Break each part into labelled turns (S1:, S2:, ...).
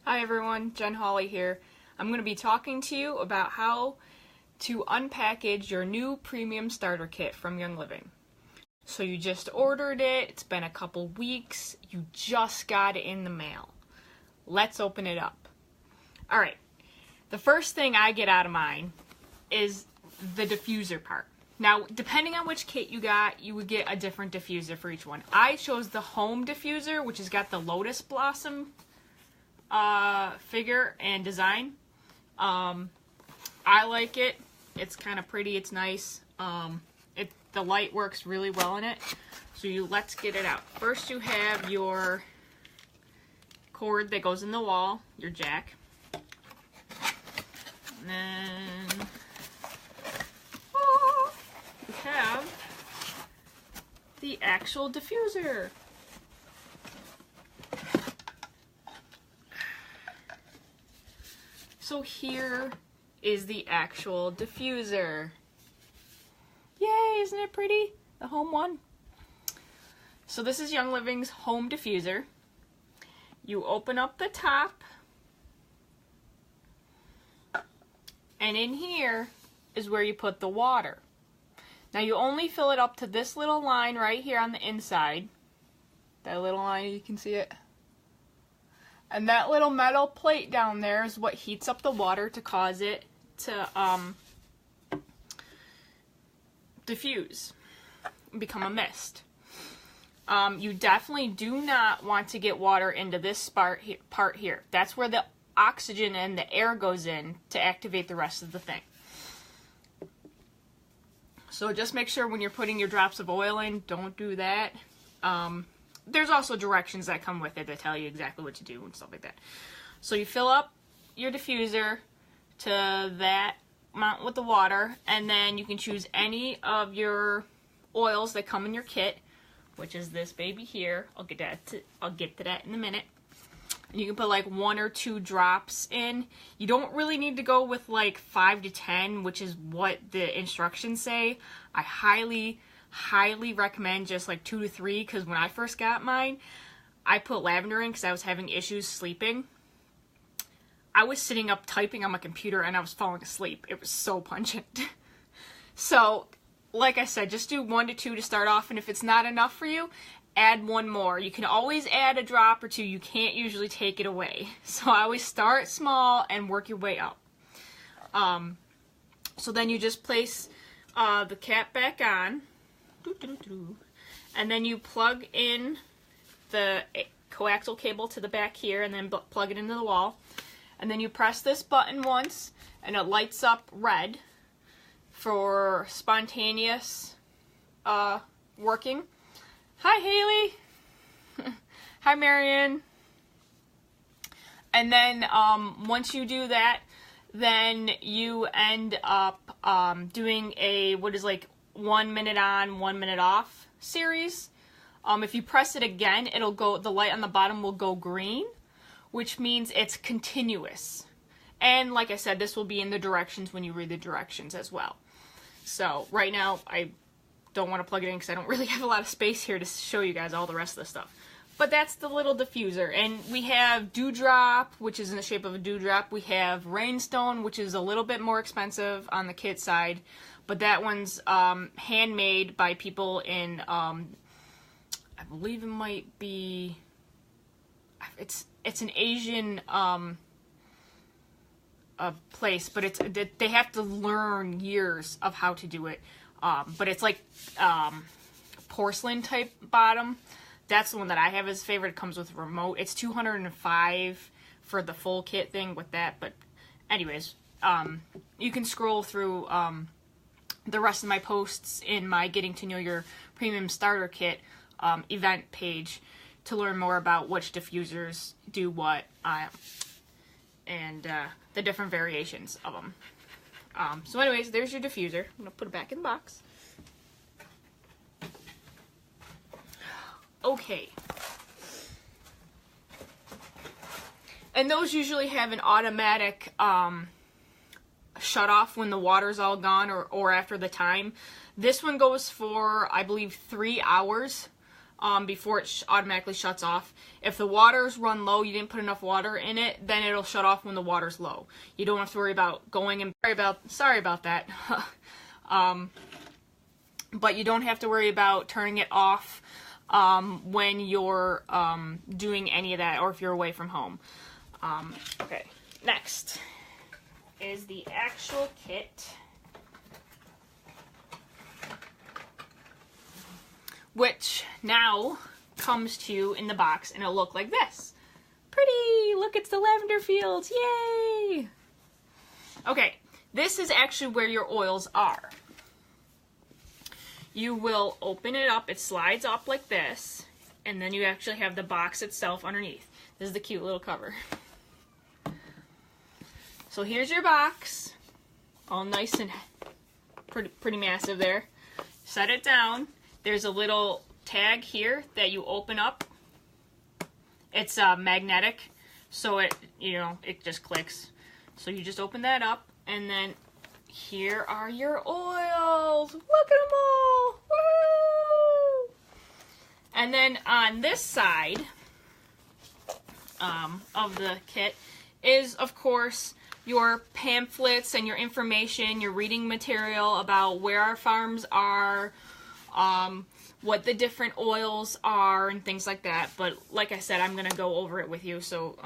S1: Hi everyone, Jen Hawley here. I'm going to be talking to you about how to unpackage your new premium starter kit from Young Living. So you just ordered it, it's been a couple weeks, you just got it in the mail. Let's open it up. Alright, the first thing I get out of mine is the diffuser part. Now, depending on which kit you got, you would get a different diffuser for each one. I chose the home diffuser, which has got the lotus blossom figure and design. I like it. It's kind of pretty. It's nice. The light works really well in it. So let's get it out. First, you have your cord that goes in the wall, your jack, and then you have the actual diffuser. So here is the actual diffuser. Yay, isn't it pretty? The home one. So this is Young Living's home diffuser. You open up the top, and in here is where you put the water. Now you only fill it up to this little line right here on the inside. That little line, you can see it. And that little metal plate down there is what heats up the water to cause it to diffuse and become a mist. You definitely do not want to get water into this part here. That's where the oxygen and the air goes in to activate the rest of the thing. So just make sure when you're putting your drops of oil in, don't do that. There's also directions that come with it that tell you exactly what to do and stuff like that. So you fill up your diffuser to that amount with the water, and then you can choose any of your oils that come in your kit, which is this baby here. I'll get to that in a minute. And you can put like 1 or 2 drops in. You don't really need to go with like 5 to 10, which is what the instructions say. I highly recommend just like 2 to 3, because when I first got mine, I put lavender in because I was having issues sleeping. I was sitting up typing on my computer and I was falling asleep. It was so pungent. So, like I said, just do 1 to 2 to start off, and if it's not enough for you, add 1 more. You can always add a drop or 2. You can't usually take it away. So I always start small and work your way up. So then you just place the cap back on. And then you plug in the coaxial cable to the back here, and then plug it into the wall. And then you press this button once, and it lights up red for spontaneous working. Hi, Haley. Hi, Marion. And then once you do that, then you end up doing what is like 1 minute on, 1 minute off series. If you press it again, the light on the bottom will go green, which means it's continuous. And like I said, this will be in the directions when you read the directions as well. So right now, I don't want to plug it in because I don't really have a lot of space here to show you guys all the rest of the stuff. But that's the little diffuser. And we have Dewdrop, which is in the shape of a dewdrop. We have Rainstone, which is a little bit more expensive on the kit side. But that one's handmade by people in, I believe it might be, it's an Asian place, but they have to learn years of how to do it. But it's like porcelain type bottom. That's the one that I have as favorite. It comes with a remote. It's $205 for the full kit thing with that. But anyways, you can scroll through the rest of my posts in my Getting to Know Your Premium Starter Kit event page to learn more about which diffusers do what and the different variations of them. So anyways, there's your diffuser. I'm going to put it back in the box. Okay. And those usually have an automatic shut off when the water's all gone or after the time. This one goes for, I believe, 3 hours. before it automatically shuts off. If the waters run low, you didn't put enough water in it, then it'll shut off when the water's low. You don't have to worry about going and sorry about that. But you don't have to worry about turning it off when you're doing any of that, or if you're away from home. Okay, next is the actual kit, which now comes to you in the box, and it'll look like this. Pretty! Look, it's the lavender fields! Yay! Okay, this is actually where your oils are. You will open it up, it slides up like this, and then you actually have the box itself underneath. This is the cute little cover. So here's your box, all nice and pretty massive there. Set it down. There's a little tag here that you open up. It's magnetic, so it just clicks. So you just open that up, and then here are your oils. Look at them all. Woo! And then on this side of the kit is, of course, your pamphlets and your information, your reading material about where our farms are, what the different oils are, and things like that. But like I said, I'm going to go over it with you. So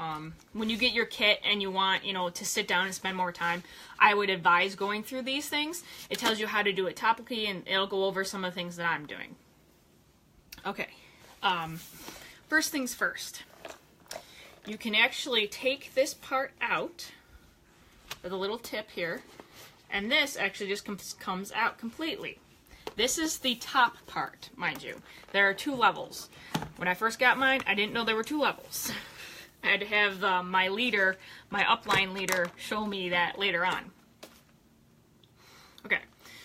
S1: when you get your kit and you want, to sit down and spend more time, I would advise going through these things. It tells you how to do it topically, and it'll go over some of the things that I'm doing. Okay. First things first. You can actually take this part out with a little tip here, and this actually just comes out completely. This is the top part, mind you. There are 2 levels. When I first got mine, I didn't know there were 2 levels. I had to have my leader, my upline leader, show me that later on. Okay,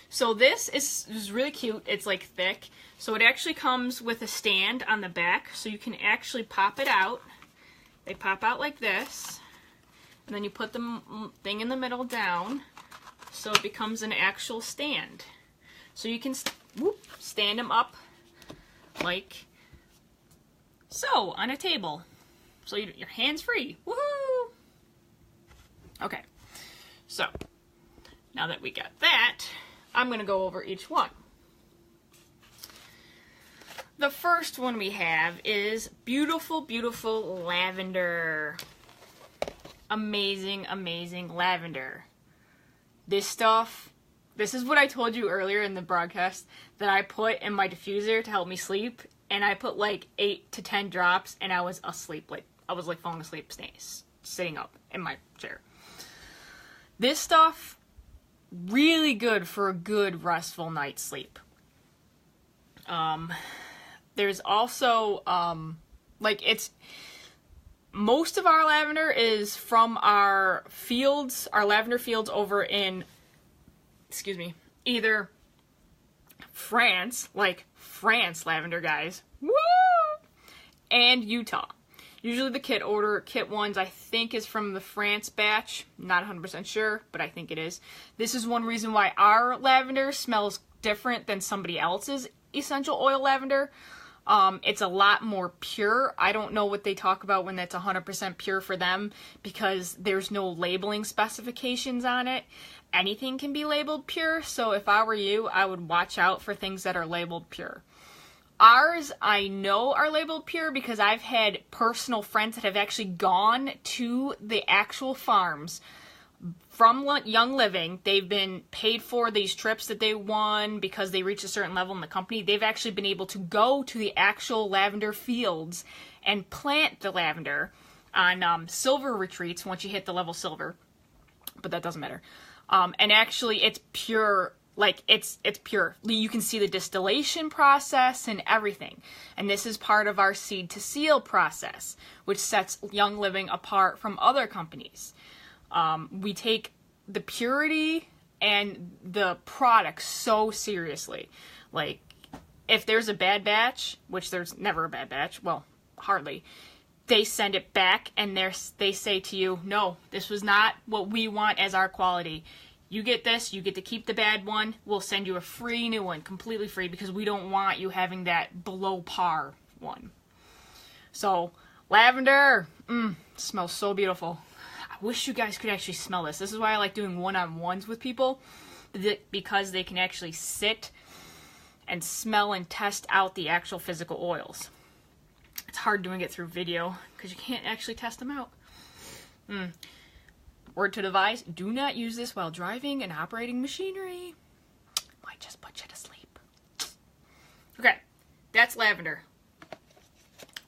S1: so this is really cute. It's like thick. So it actually comes with a stand on the back, so you can actually pop it out. They pop out like this, and then you put the thing in the middle down, so it becomes an actual stand. So you can stand them up like so on a table. So your hands free. Woohoo! Okay, so now that we got that, I'm going to go over each one. The first one we have is beautiful, beautiful lavender. Amazing, amazing lavender. This stuff, this is what I told you earlier in the broadcast that I put in my diffuser to help me sleep, and I put like 8 to 10 drops, and I was asleep. Like I was like falling asleep, sitting up in my chair. This stuff, really good for a good restful night's sleep. There's also most of our lavender is from our fields, our lavender fields over in, either France, like France lavender, guys, woo, and Utah. Usually the kit ones, I think, is from the France batch. Not 100% sure, but I think it is. This is one reason why our lavender smells different than somebody else's essential oil lavender. It's a lot more pure. I don't know what they talk about when that's 100% pure for them, because there's no labeling specifications on it. Anything can be labeled pure, so if I were you, I would watch out for things that are labeled pure. Ours, I know, are labeled pure because I've had personal friends that have actually gone to the actual farms from Young Living. They've been paid for these trips that they won because they reached a certain level in the company. They've actually been able to go to the actual lavender fields and plant the lavender on silver retreats once you hit the level silver. But that doesn't matter. And actually, it's pure. Like, it's pure. You can see the distillation process and everything. And this is part of our seed to seal process, which sets Young Living apart from other companies. We take the purity and the product so seriously. Like, if there's a bad batch, which there's never a bad batch, well, hardly, they send it back and they say to you, no, this was not what we want as our quality. You get this, you get to keep the bad one. We'll send you a free new one, completely free, because we don't want you having that below par one. So, lavender, smells so beautiful. I wish you guys could actually smell this. This is why I like doing one-on-ones with people, because they can actually sit and smell and test out the actual physical oils. It's hard doing it through video because you can't actually test them out. Word to the wise, do not use this while driving and operating machinery. Might just put you to sleep. Okay, that's lavender.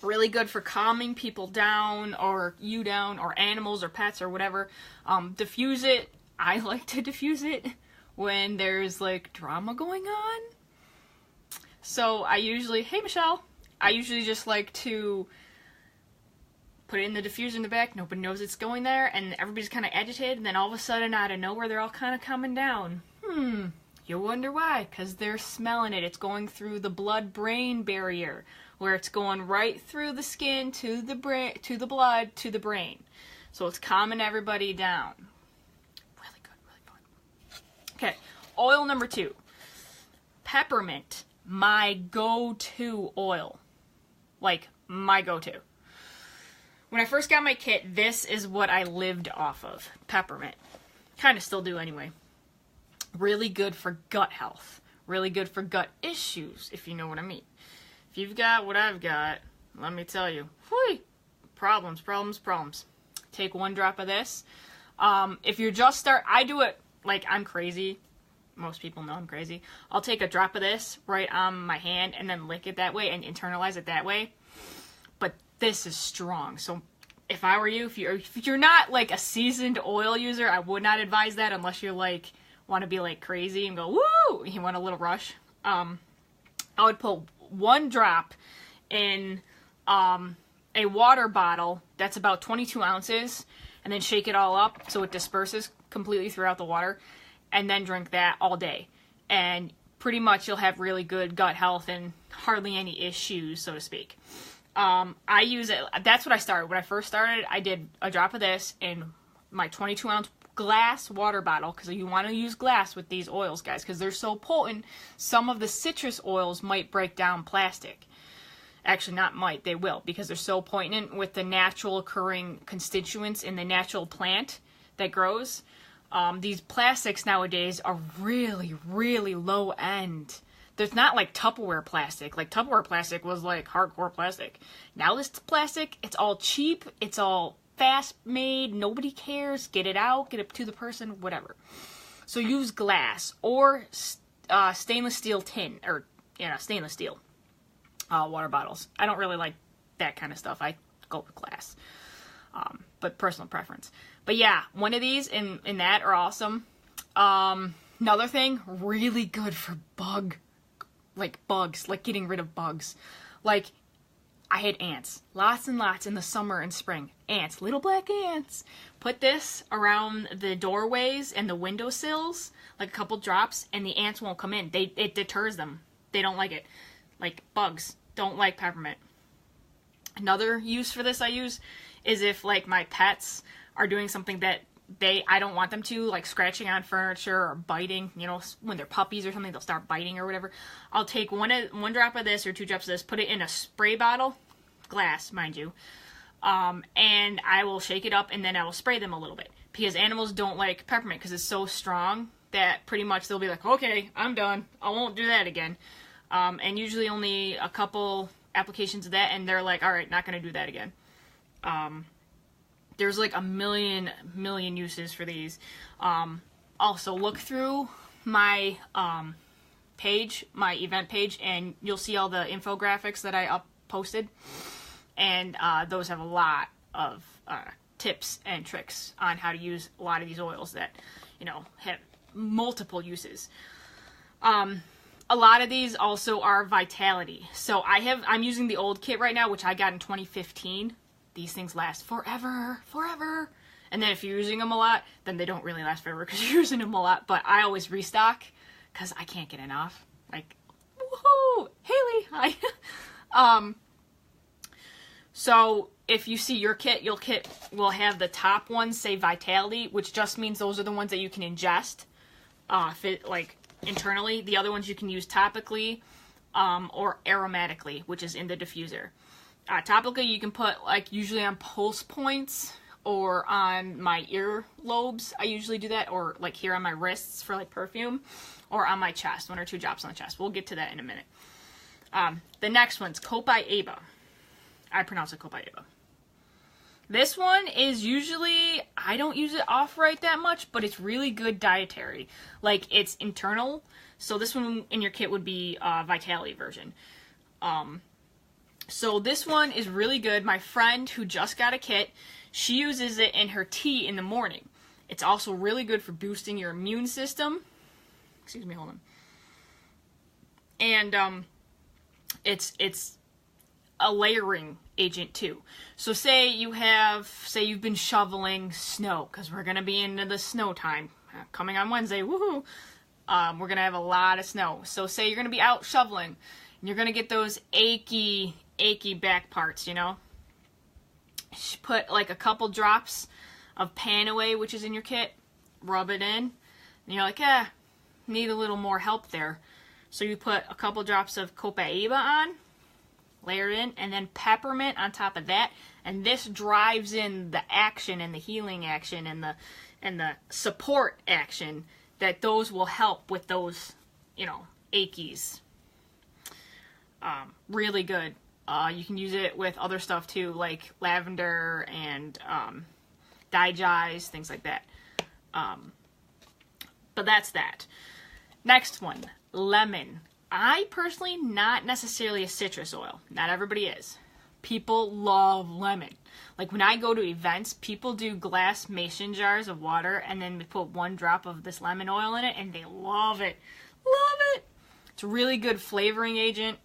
S1: Really good for calming people down, or you down, or animals or pets or whatever. Diffuse it. I like to diffuse it when there's like drama going on. So I usually, hey Michelle, I usually just like to put it in the diffuser in the back. Nobody knows it's going there, and everybody's kind of agitated, and then all of a sudden, out of nowhere, they're all kind of coming down. You wonder why? Because they're smelling it. It's going through the blood-brain barrier, where it's going right through the skin to the brain, to the blood, to the brain. So it's calming everybody down. Really good, really fun. Okay, oil number 2. Peppermint. My go-to oil. Like, my go-to. When I first got my kit, this is what I lived off of. Peppermint. Kind of still do anyway. Really good for gut health. Really good for gut issues, if you know what I mean. If you've got what I've got, let me tell you. Whee! Problems, problems, problems. Take 1 drop of this. If you're just I do it like I'm crazy. Most people know I'm crazy. I'll take a drop of this right on my hand and then lick it that way and internalize it that way. But this is strong. So if I were you, if you're not like a seasoned oil user, I would not advise that unless you're like want to be like crazy and go woo. You want a little rush. I would put 1 drop in a water bottle that's about 22 ounces, and then shake it all up so it disperses completely throughout the water. And then drink that all day. And pretty much you'll have really good gut health and hardly any issues, so to speak. I use it, that's what I started. When I first started, I did a drop of this in my 22-ounce glass water bottle, because you want to use glass with these oils, guys, because they're so potent. Some of the citrus oils might break down plastic. Actually, not might, they will, because they're so potent with the natural occurring constituents in the natural plant that grows. These plastics nowadays are really, really low end. There's not like Tupperware plastic. Like Tupperware plastic was like hardcore plastic. Now this plastic, it's all cheap. It's all fast made. Nobody cares. Get it out. Get it to the person. Whatever. So use glass or stainless steel tin, or stainless steel water bottles. I don't really like that kind of stuff. I go with glass. But personal preference. But yeah, one of these in that are awesome. Another thing, really good for bugs, like getting rid of bugs. Like, I had ants, lots and lots in the summer and spring. Ants, little black ants. Put this around the doorways and the windowsills, like a couple drops, and the ants won't come in. It deters them. They don't like it. Like, bugs don't like peppermint. Another use for this I use is if, like, my pets are doing something that I don't want them to, like scratching on furniture or biting, when they're puppies or something, they'll start biting or whatever. I'll take one drop of this or 2 drops of this, put it in a spray bottle, glass, mind you, and I will shake it up, and then I will spray them a little bit, because animals don't like peppermint because it's so strong that pretty much they'll be like, okay, I'm done. I won't do that again. And usually only a couple applications of that, and they're like, all right, not going to do that again. There's like a million uses for these. Also, look through my page, my event page, and you'll see all the infographics that I posted. And those have a lot of tips and tricks on how to use a lot of these oils that, have multiple uses. A lot of these also are Vitality. So I'm using the old kit right now, which I got in 2015. These things last forever. And then if you're using them a lot, then they don't really last forever because you're using them a lot. But I always restock because I can't get enough. Like, woohoo! Haley, hi! So if you see your kit, your kit will have the top ones say Vitality, which just means those are the ones that you can ingest, internally. The other ones you can use topically, or aromatically, which is in the diffuser. Topically, you can put, like, usually on pulse points or on my ear lobes. I usually do that, or, like, here on my wrists for, like, perfume, or on my chest, 1 or 2 drops on the chest. We'll get to that in a minute. The next one's Copaiba. I pronounce it Copaiba. This one is usually, I don't use it off-right that much, but it's really good dietary. Like, it's internal, so this one in your kit would be Vitality version. So this one is really good. My friend who just got a kit, she uses it in her tea in the morning. It's also really good for boosting your immune system. Excuse me, hold on. And it's a layering agent too. So say you've been shoveling snow, because we're gonna be into the snow time coming on Wednesday. Woohoo! We're gonna have a lot of snow. So say you're gonna be out shoveling, and you're gonna get those achy back parts, you know? Put like a couple drops of Panaway, which is in your kit, rub it in, and you're like, need a little more help there. So you put a couple drops of Copaiba on, layer it in, and then peppermint on top of that, and this drives in the action and the healing action and the support action that those will help with those, you know, achies. Really good. You can use it with other stuff too, like lavender and digize, things like that. But that's that. Next one, lemon. I personally, not necessarily a citrus oil. Not everybody is. People love lemon. Like when I go to events, people do glass mason jars of water and then they put 1 drop of this lemon oil in it and they love it. Love it! It's a really good flavoring agent.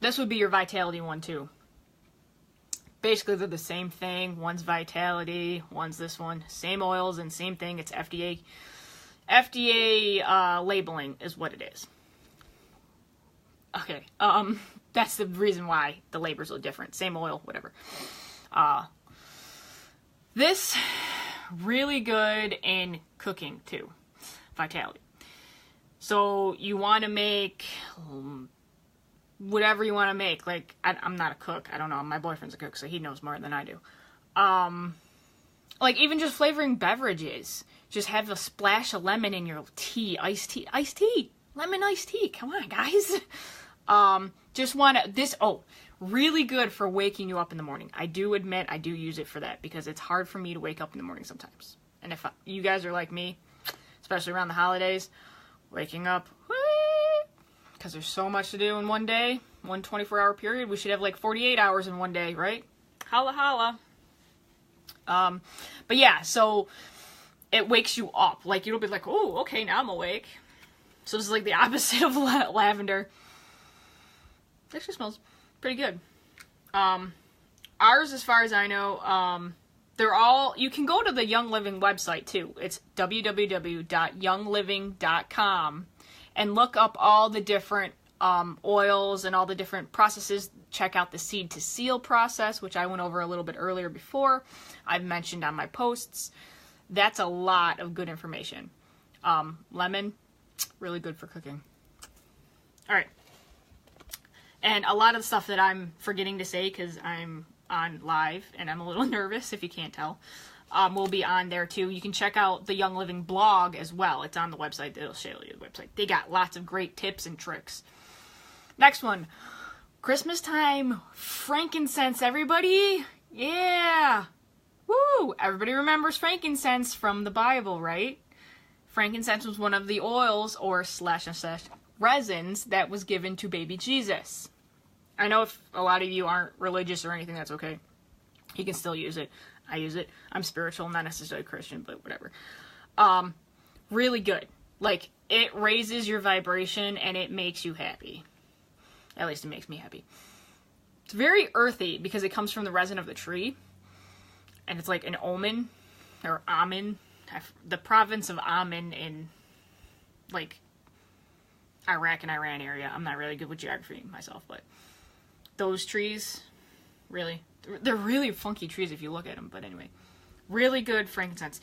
S1: This would be your Vitality one too. Basically they're the same thing. One's Vitality, one's this one. Same oils and same thing. It's FDA labeling is what it is. Okay, that's the reason why the labels are different. Same oil, whatever. This, really good in cooking too. Vitality. So you want to make whatever you want to make. Like, I'm not a cook. I don't know. My boyfriend's a cook, so he knows more than I do. Like, even just flavoring beverages. Just have a splash of lemon in your tea. Iced tea. Lemon iced tea. Come on, guys. Just want to, really good for waking you up in the morning. I do admit I do use it for that because it's hard for me to wake up in the morning sometimes. And if you guys are like me, especially around the holidays, waking up, because there's so much to do in one day, one 24-hour period. We should have like 48 hours in one day, right? Holla, holla. But yeah, so it wakes you up. Like, you'll be like, oh, okay, now I'm awake. So this is like the opposite of lavender. It actually smells pretty good. Ours, as far as I know, they're all, you can go to the Young Living website too. It's www.youngliving.com and look up all the different oils and all the different processes. Check out the seed to seal process, which I went over a little bit earlier before. I've mentioned on my posts. That's a lot of good information. Lemon, really good for cooking. All right. And a lot of the stuff that I'm forgetting to say because I'm on live and I'm a little nervous, if you can't tell, will be on there too. You can check out the Young Living blog as well. It's on the website. It'll show you the website. They got lots of great tips and tricks. Next one. Christmas time. Frankincense, everybody. Yeah. Woo! Everybody remembers frankincense from the Bible, right? Frankincense was one of the oils or slash resins that was given to baby Jesus. I know if a lot of you aren't religious or anything, that's okay. You can still use it. I use it. I'm spiritual, not necessarily Christian, but whatever. Really good. Like, it raises your vibration and it makes you happy. At least it makes me happy. It's very earthy because it comes from the resin of the tree. And it's like an omen, or Amen. The province of Amen in, like, Iraq and Iran area. I'm not really good with geography myself, but those trees, really, They're really funky trees if you look at them, but anyway. Really good frankincense.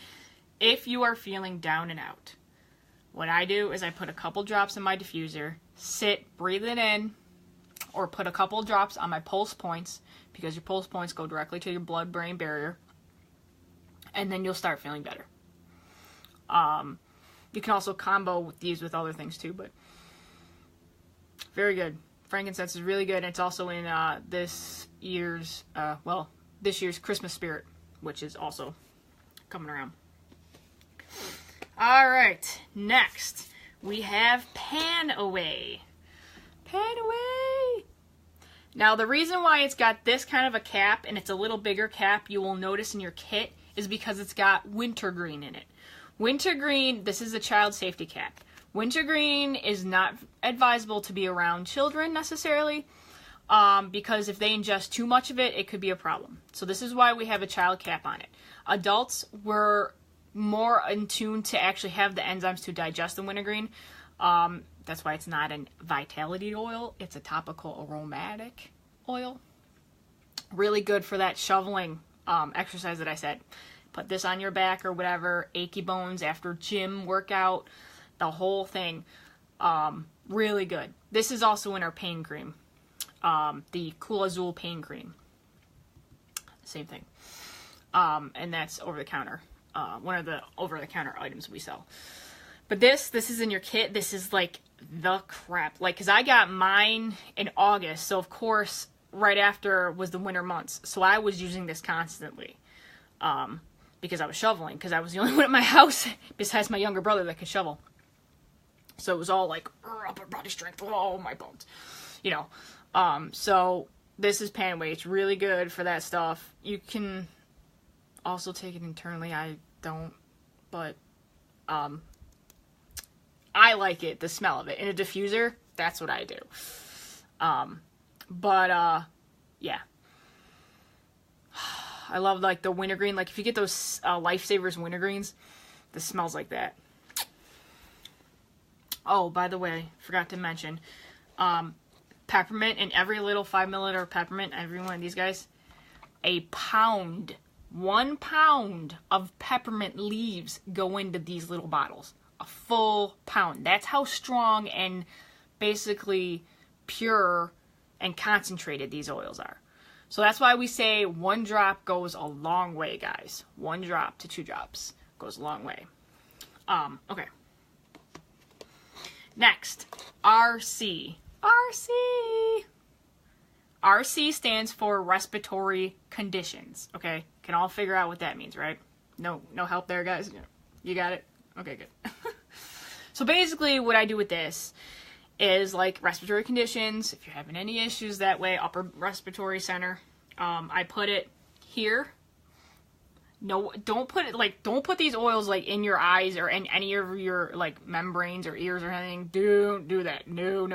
S1: If you are feeling down and out, what I do is I put a couple drops in my diffuser, sit, breathe it in, or put a couple drops on my pulse points, because your pulse points go directly to your blood-brain barrier, and then you'll start feeling better. You can also combo these with other things too, but very good. Frankincense is really good, and it's also in this year's Christmas spirit, which is also coming around. All right, next we have Pan Away. Pan Away. Now, the reason why it's got this kind of a cap, and it's a little bigger cap, you will notice in your kit, is because it's got wintergreen in it. Wintergreen, this is a child safety cap. Wintergreen is not advisable to be around children necessarily, because if they ingest too much of it, it could be a problem. So this is why we have a child cap on it. Adults were more in tune to actually have the enzymes to digest the wintergreen. That's why it's not a vitality oil. It's a topical aromatic oil. Really good for that shoveling exercise that I said. Put this on your back or whatever, achy bones after gym workout, the whole thing. Really good. This is also in our pain cream. The Cool Azul pain cream. Same thing. And that's over the counter. One of the over the counter items we sell. But this is in your kit. This is like the crap. Like, cause I got mine in August. So of course, right after was the winter months. So I was using this constantly. Because I was shoveling, because I was the only one at my house besides my younger brother that could shovel. So it was all like upper body strength, oh my bones, you know. So this is Pan Away. It's really good for that stuff. You can also take it internally. I don't, but I like it, the smell of it in a diffuser. That's what I do. Yeah. I love like the wintergreen. Like if you get those Lifesavers wintergreens, this smells like that. Oh, by the way, forgot to mention, peppermint, in every little 5 milliliter peppermint, every one of these guys, a pound, 1 pound of peppermint leaves go into these little bottles. A full pound. That's how strong and basically pure and concentrated these oils are. So that's why we say 1 drop goes a long way, guys. 1 drop to 2 drops goes a long way. Okay. Next, RC. RC stands for respiratory conditions. Okay, can all figure out what that means, right? No help there, guys. You got it? Okay, good. So basically, what I do with this is like respiratory conditions. If you're having any issues that way, upper respiratory center, I put it here. No, don't put these oils like in your eyes or in any of your like membranes or ears or anything. Don't do that. No.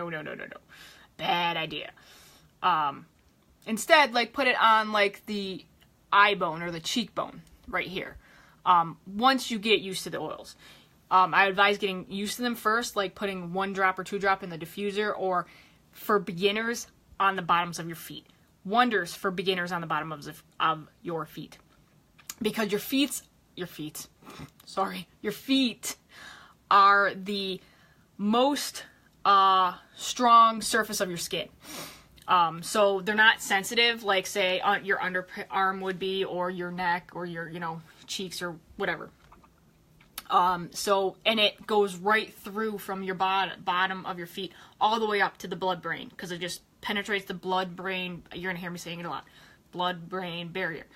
S1: Bad idea. Instead, like put it on like the eye bone or the cheekbone right here. Once you get used to the oils. I advise getting used to them first, like putting 1 drop or 2 drop in the diffuser, or for beginners on the bottoms of your feet. Wonders for beginners on the bottom of your feet. Because your feet are the most strong surface of your skin. So they're not sensitive, like say your underarm would be, or your neck, or your, cheeks or whatever. And it goes right through from your bottom of your feet all the way up to the blood-brain, because it just penetrates the blood-brain, you're going to hear me saying it a lot, blood-brain barrier.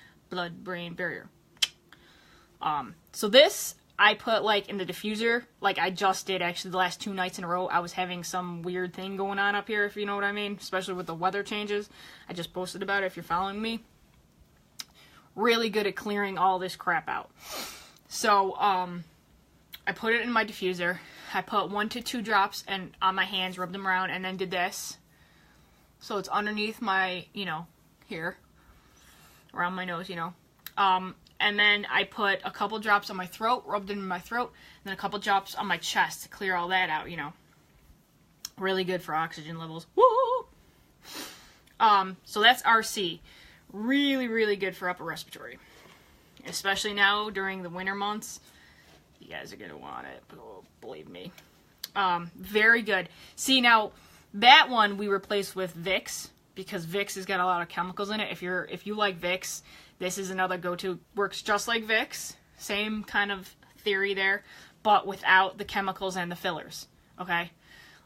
S1: So this, I put like in the diffuser, like I just did actually the last 2 nights in a row. I was having some weird thing going on up here, if you know what I mean, especially with the weather changes. I just posted about it if you're following me. Really good at clearing all this crap out. So, I put it in my diffuser. I put 1 to 2 drops and on my hands, rubbed them around, and then did this. So it's underneath my, here, around my nose, and then I put a couple drops on my throat, rubbed it in my throat, and then a couple drops on my chest to clear all that out, Really good for oxygen levels. Woo! So that's RC. Really, really good for upper respiratory. Especially now during the winter months. You guys are going to want it, believe me. Very good. See, now, that one we replaced with Vicks, because Vicks has got a lot of chemicals in it. If you like Vicks, this is another go-to. Works just like Vicks. Same kind of theory there, but without the chemicals and the fillers. Okay?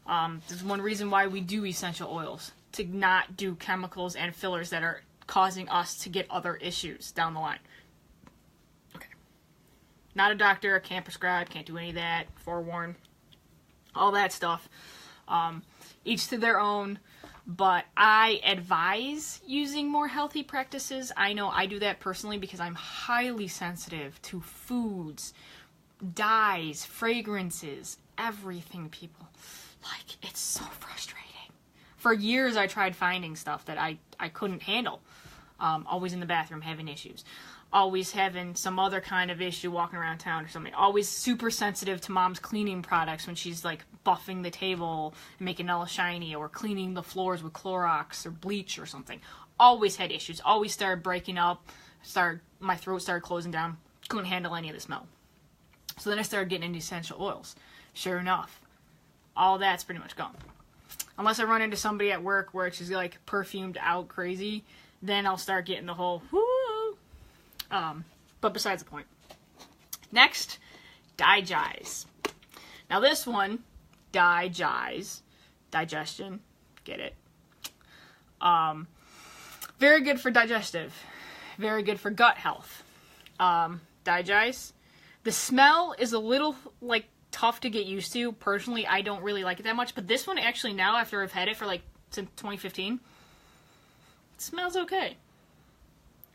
S1: There's one reason why we do essential oils. To not do chemicals and fillers that are causing us to get other issues down the line. Okay. Not a doctor, can't prescribe, can't do any of that, forewarn, all that stuff. Each to their own, but I advise using more healthy practices. I know I do that personally because I'm highly sensitive to foods, dyes, fragrances, everything, people. Like, it's so frustrating. For years, I tried finding stuff that I couldn't handle. Always in the bathroom having issues. Always having some other kind of issue walking around town or something. Always super sensitive to mom's cleaning products when she's like buffing the table and making it all shiny, or cleaning the floors with Clorox or bleach or something. Always had issues. Always started breaking up. My throat started closing down. Couldn't handle any of the smell. So then I started getting into essential oils. Sure enough, all that's pretty much gone. Unless I run into somebody at work where it's just like perfumed out crazy, then I'll start getting the whole whoo. But besides the point. Next, Digest. Now this one, Digest, digestion, get it. Very good for digestive. Very good for gut health. Digest. The smell is a little like tough to get used to. Personally, I don't really like it that much, but this one actually now, after I've had it for like since 2015, it smells okay.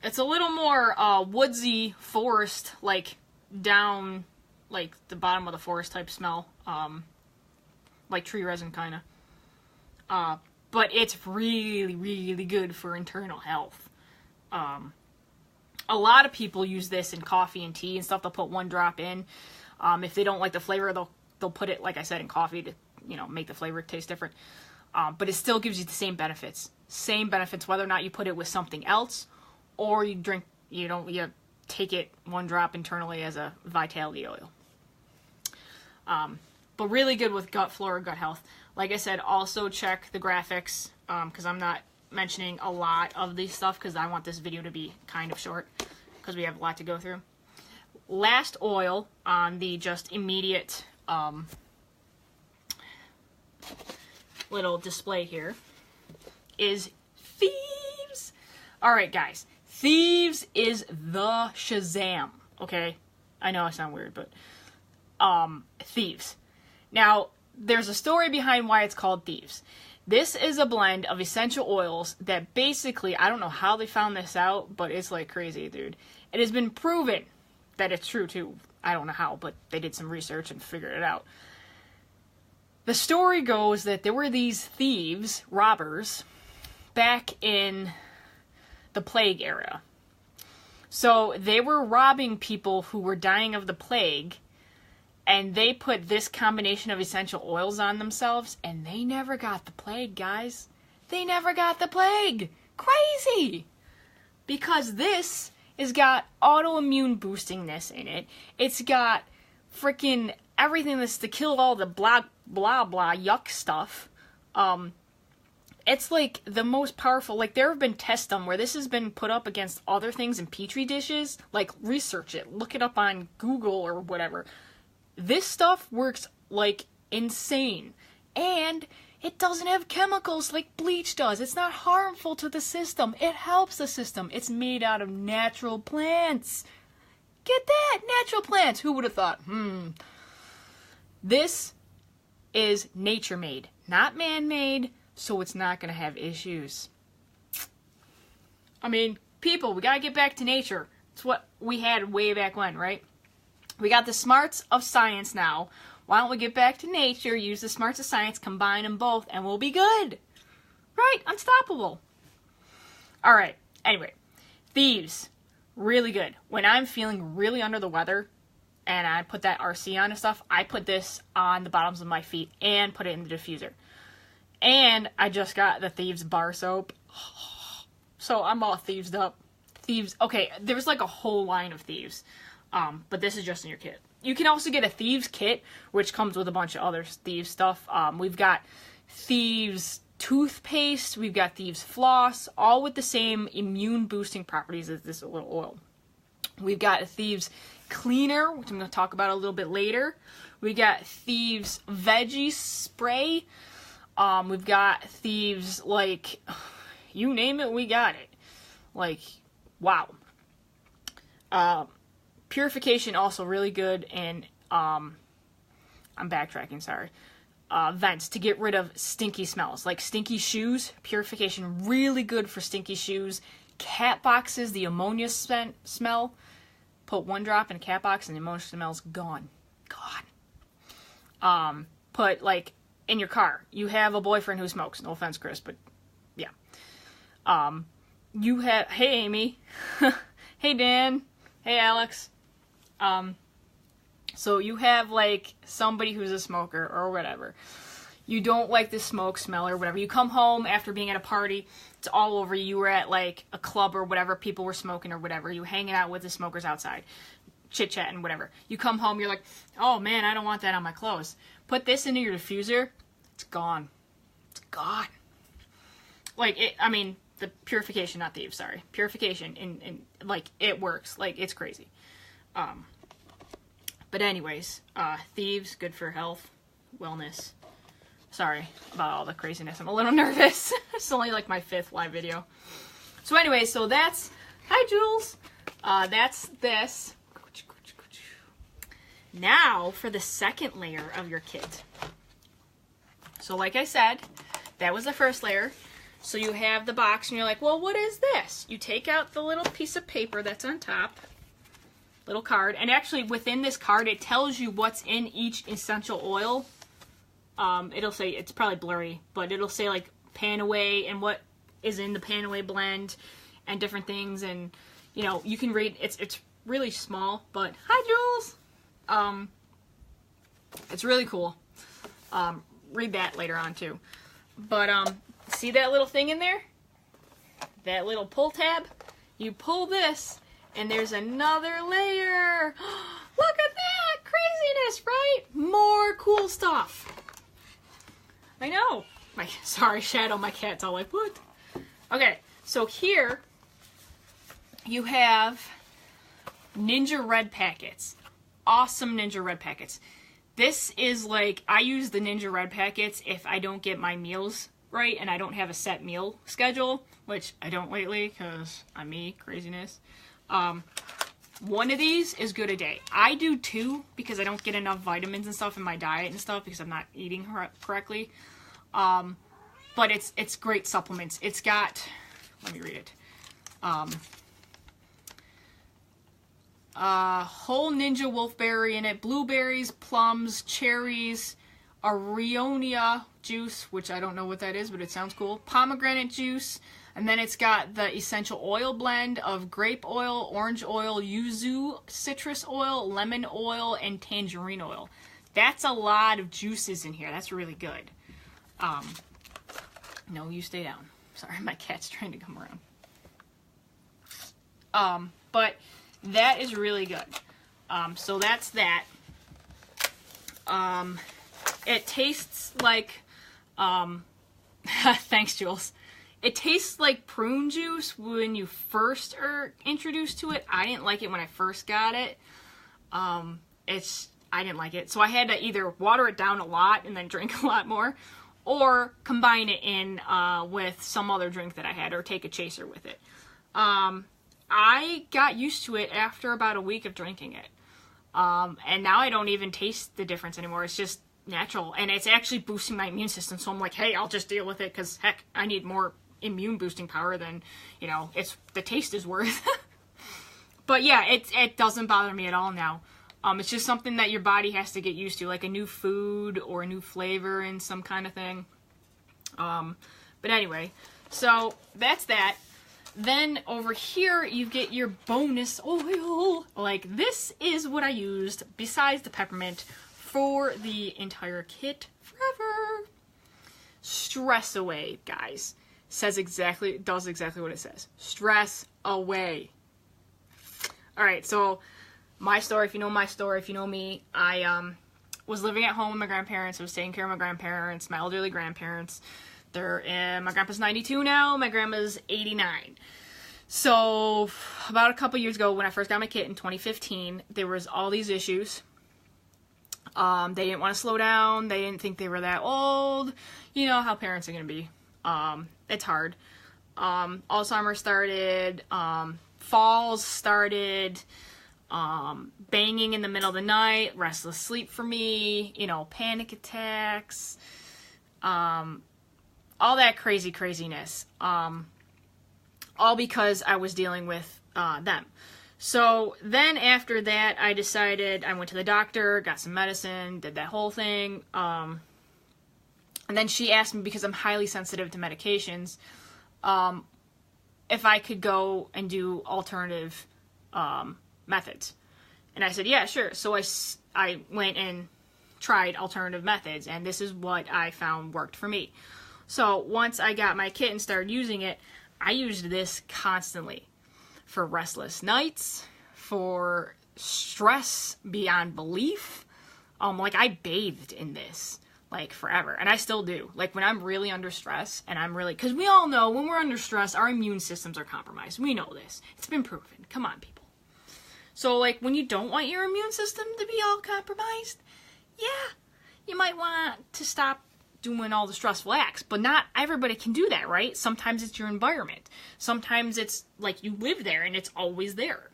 S1: It's a little more woodsy, forest, like down, like the bottom of the forest type smell, like tree resin kind of. But it's really, really good for internal health. A lot of people use this in coffee and tea and stuff. They'll put 1 drop in. If they don't like the flavor, they'll put it, like I said, in coffee to, make the flavor taste different. But it still gives you the same benefits. Same benefits whether or not you put it with something else, or you take it 1 drop internally as a vitality oil. But really good with gut flora, gut health. Like I said, also check the graphics, because I'm not mentioning a lot of these stuff because I want this video to be kind of short because we have a lot to go through. Last oil on the just immediate little display here is Thieves. Alright, guys. Thieves is the Shazam. Okay? I know I sound weird, but Thieves. Now, there's a story behind why it's called Thieves. This is a blend of essential oils that basically, I don't know how they found this out, but it's like crazy, dude. It has been proven that it's true, too. I don't know how, but they did some research and figured it out. The story goes that there were these thieves, robbers, back in the plague era. So they were robbing people who were dying of the plague, and they put this combination of essential oils on themselves, and they never got the plague, guys. They never got the plague. Crazy! Because this has got autoimmune boostingness in it. It's got freaking everything that's to kill all the blah, blah, blah, yuck stuff. It's like the most powerful, like there have been tests done where this has been put up against other things in petri dishes. Like, research it. Look it up on Google or whatever. This stuff works like insane. And it doesn't have chemicals like bleach does. It's not harmful to the system. It helps the system. It's made out of natural plants. Get that? Natural plants. Who would have thought? This is nature-made, not man-made, so it's not going to have issues. I mean, people, we got to get back to nature. It's what we had way back when, right? We got the smarts of science now. Why don't we get back to nature, use the smarts of science, combine them both, and we'll be good. Right? Unstoppable. Alright, anyway. Thieves. Really good. When I'm feeling really under the weather, and I put that RC on and stuff, I put this on the bottoms of my feet and put it in the diffuser. And I just got the Thieves bar soap. So I'm all thievesed up. Thieves. Okay, there's like a whole line of Thieves. But this is just in your kit. You can also get a Thieves kit, which comes with a bunch of other Thieves stuff. We've got Thieves toothpaste, we've got Thieves floss, all with the same immune boosting properties as this little oil. We've got a Thieves cleaner, which I'm going to talk about a little bit later. We got Thieves veggie spray. We've got Thieves, like, you name it, we got it. Like, wow. Purification also really good, and I'm backtracking, sorry. Vents to get rid of stinky smells, like stinky shoes. Purification really good for stinky shoes. Cat boxes, the ammonia smell. Put 1 drop in a cat box and the ammonia smell's gone. Put, like, in your car. You have a boyfriend who smokes. No offense, Chris, but yeah. You have, hey Amy. Hey Dan. Hey Alex. So you have, like, somebody who's a smoker or whatever. You don't like the smoke smell or whatever. You come home after being at a party, it's all over you. You were at, like, a club or whatever, people were smoking or whatever. You hanging out with the smokers outside, chit-chatting, whatever. You come home, you're like, oh man, I don't want that on my clothes. Put this into your diffuser, it's gone. It's gone. Like, the Purification, not Thieves, sorry. Purification, and like, it works. Like, it's crazy. But anyways, Thieves, good for health, wellness. Sorry about all the craziness. I'm a little nervous. It's only like my 5th live video. So anyways, so that's, hi Jules. That's this. Now for the second layer of your kit. So like I said, that was the first layer. So you have the box and you're like, well, what is this? You take out the little piece of paper that's on top. Little card, and actually within this card it tells you what's in each essential oil. It'll say, it's probably blurry, but it'll say like Panaway and what is in the Panaway blend and different things, and you know, you can read, it's really small, but hi Jules. It's really cool. Read that later on too. But see that little thing in there? That little pull tab? You pull this and there's another layer. Look at that! Craziness, right? More cool stuff. I know. Sorry, Shadow, my cat's all like, what? Okay, so here you have Ninja Red packets. Awesome Ninja Red packets. This is like, I use the Ninja Red packets if I don't get my meals right and I don't have a set meal schedule, which I don't lately because I'm me, craziness. One of these is good a day. I do 2 because I don't get enough vitamins and stuff in my diet and stuff because I'm not eating correctly. But it's great supplements. It's got, let me read it. Whole Ninja Wolfberry in it, blueberries, plums, cherries, Areonia juice, which I don't know what that is, but it sounds cool, pomegranate juice, and then it's got the essential oil blend of grape oil, orange oil, yuzu, citrus oil, lemon oil, and tangerine oil. That's a lot of juices in here. That's really good. No, you stay down. Sorry, my cat's trying to come around. But that is really good. So that's that. It tastes like, thanks, Jules. It tastes like prune juice when you first are introduced to it. I didn't like it when I first got it. I didn't like it. So I had to either water it down a lot and then drink a lot more, or combine it in with some other drink that I had, or take a chaser with it. I got used to it after about a week of drinking it. And now I don't even taste the difference anymore. It's just natural. And it's actually boosting my immune system. So I'm like, hey, I'll just deal with it because, heck, I need more immune boosting power than, you know, the taste is worth. But yeah, it doesn't bother me at all now. It's just something that your body has to get used to, like a new food or a new flavor in some kind of thing. But anyway, so that's that. Then over here, you get your bonus oil. Like, this is what I used, besides the peppermint, for the entire kit forever. Stress away, guys. does exactly what it says. Stress away. All right, so my story, if you know my story, if you know me, I was living at home with my grandparents. I was taking care of my grandparents, my elderly grandparents. My grandpa's 92 now, my grandma's 89. So about a couple years ago, when I first got my kit in 2015, there was all these issues. They didn't want to slow down. They didn't think they were that old. You know how parents are going to be. It's hard. Alzheimer's started. Falls started. Banging in the middle of the night. Restless sleep for me. You know, panic attacks. All that craziness. All because I was dealing with them. So then after that, I decided, I went to the doctor, got some medicine, did that whole thing. And then she asked me, because I'm highly sensitive to medications, if I could go and do alternative methods. And I said, yeah, sure. So I went and tried alternative methods, and this is what I found worked for me. So once I got my kit and started using it, I used this constantly. For restless nights, for stress beyond belief. Like, I bathed in this, like, forever. And I still do. Like, when I'm really under stress, and I'm really... Because we all know, when we're under stress, our immune systems are compromised. We know this. It's been proven. Come on, people. So, like, when you don't want your immune system to be all compromised, yeah, you might want to stop doing all the stressful acts, but not everybody can do that, right? Sometimes it's your environment. Sometimes it's like you live there and it's always there.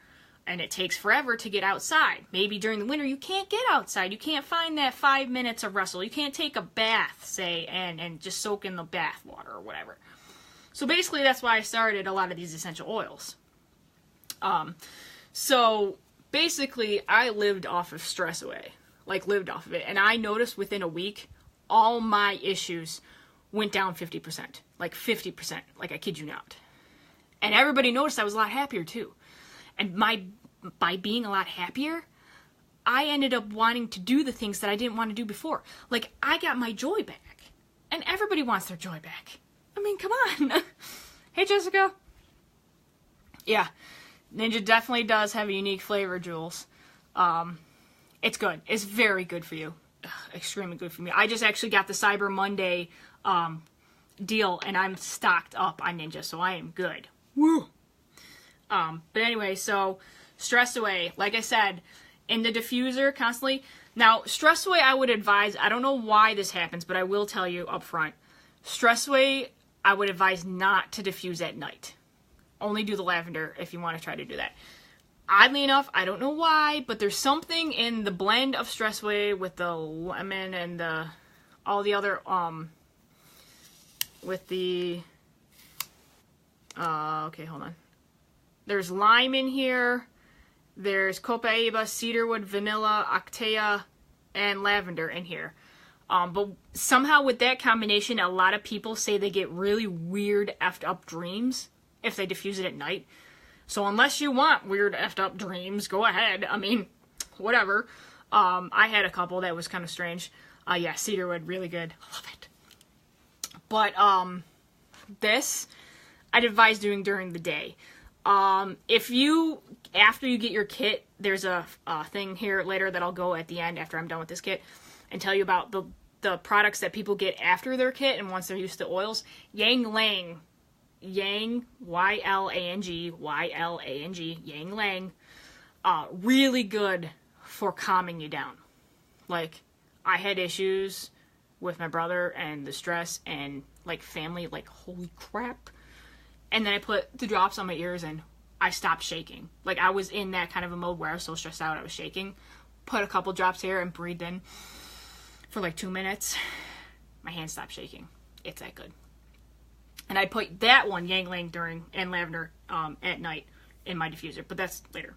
S1: And it takes forever to get outside. Maybe during the winter you can't get outside. You can't find that 5 minutes of wrestle. You can't take a bath, say, and just soak in the bath water or whatever. So basically that's why I started a lot of these essential oils. So basically I lived off of stress away. Like, lived off of it. And I noticed within a week, all my issues went down 50%. Like 50%. Like, I kid you not. And everybody noticed I was a lot happier too. And by being a lot happier, I ended up wanting to do the things that I didn't want to do before. Like, I got my joy back. And everybody wants their joy back. I mean, come on. Hey, Jessica. Yeah. Ninja definitely does have a unique flavor, Jules. It's good. It's very good for you. Extremely good for me. I just actually got the Cyber Monday deal, and I'm stocked up on Ninja, so I am good. Woo! But anyway, so stress away. Like I said, in the diffuser constantly. Now, stress away, I would advise, I don't know why this happens, but I will tell you up front. Stress away, I would advise not to diffuse at night. Only do the lavender if you want to try to do that. Oddly enough, I don't know why, but there's something in the blend of Stress Away with the lemon and all the other, with the, okay, hold on. There's lime in here, there's copaiba, cedarwood, vanilla, actea, and lavender in here. But somehow with that combination, a lot of people say they get really weird effed up dreams if they diffuse it at night. So unless you want weird effed up dreams, go ahead. I mean, whatever. I had a couple that was kind of strange. Yeah, cedarwood, really good. I love it. But this, I'd advise doing during the day. If you, after you get your kit, there's a thing here later that I'll go at the end after I'm done with this kit and tell you about the products that people get after their kit and once they're used to oils. Yang, Y-L-A-N-G, Yang Lang, really good for calming you down. Like, I had issues with my brother and the stress and, like, family, like, holy crap. And then I put the drops on my ears and I stopped shaking. Like, I was in that kind of a mode where I was so stressed out I was shaking. Put a couple drops here and breathed in for, like, 2 minutes. My hands stopped shaking. It's that good. And I put that one, Yang Lang, and lavender at night in my diffuser. But that's later.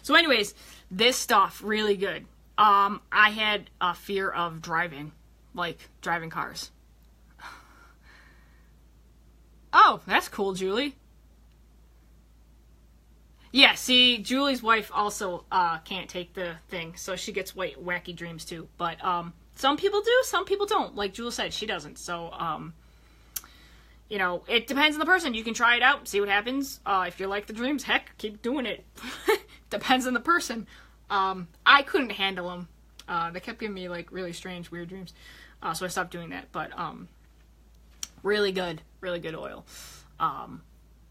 S1: So anyways, this stuff, really good. I had a fear of driving. Like, driving cars. Oh, that's cool, Julie. Yeah, see, Julie's wife also can't take the thing. So she gets wacky dreams too. But some people do, some people don't. Like Julie said, she doesn't. So, You know, it depends on the person. You can try it out, see what happens. If you like the dreams, heck, keep doing it. Depends on the person. I couldn't handle them. They kept giving me, like, really strange, weird dreams. So I stopped doing that. But, really good oil.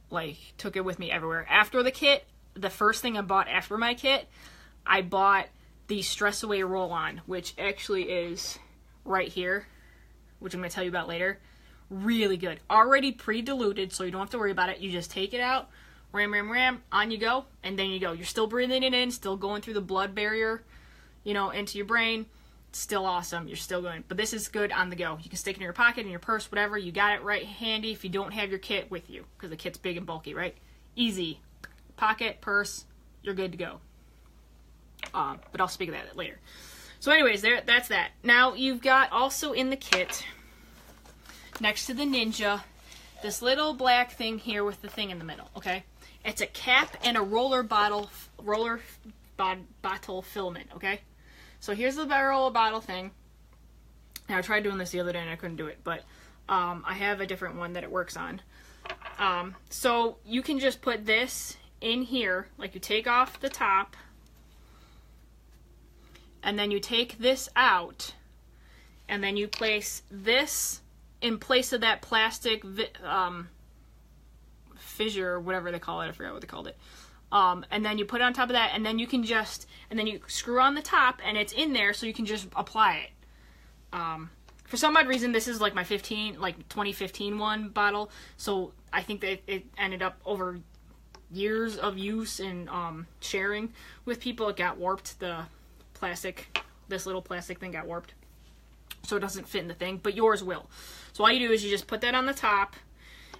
S1: Like, took it with me everywhere. After the kit, the first thing I bought after my kit, I bought the Stress Away Roll-On, which actually is right here, which I'm going to tell you about later. Really good. Already pre-diluted, so you don't have to worry about it. You just take it out, ram, on you go, and then you go. You're still breathing it in, still going through the blood barrier, you know, into your brain. It's still awesome. You're still going. But this is good on the go. You can stick it in your pocket, in your purse, whatever. You got it right handy if you don't have your kit with you, because the kit's big and bulky, right? Easy. Pocket, purse, you're good to go. But I'll speak of that later. So anyways, that's that. Now, you've got also in the kit, next to the Ninja, this little black thing here with the thing in the middle, okay? It's a cap and a roller bottle filament, okay? So here's the roller bottle thing. Now, I tried doing this the other day and I couldn't do it, but I have a different one that it works on. So you can just put this in here, like you take off the top, and then you take this out, and then you place this in place of that plastic fissure, or whatever they call it. I forgot what they called it. And then you put it on top of that, and then you can just, and then you screw on the top, and it's in there, so you can just apply it. For some odd reason, this is like my 2015 one bottle, so I think that it ended up over years of use and sharing with people. It got warped. This little plastic thing got warped, so it doesn't fit in the thing, but yours will. So all you do is you just put that on the top.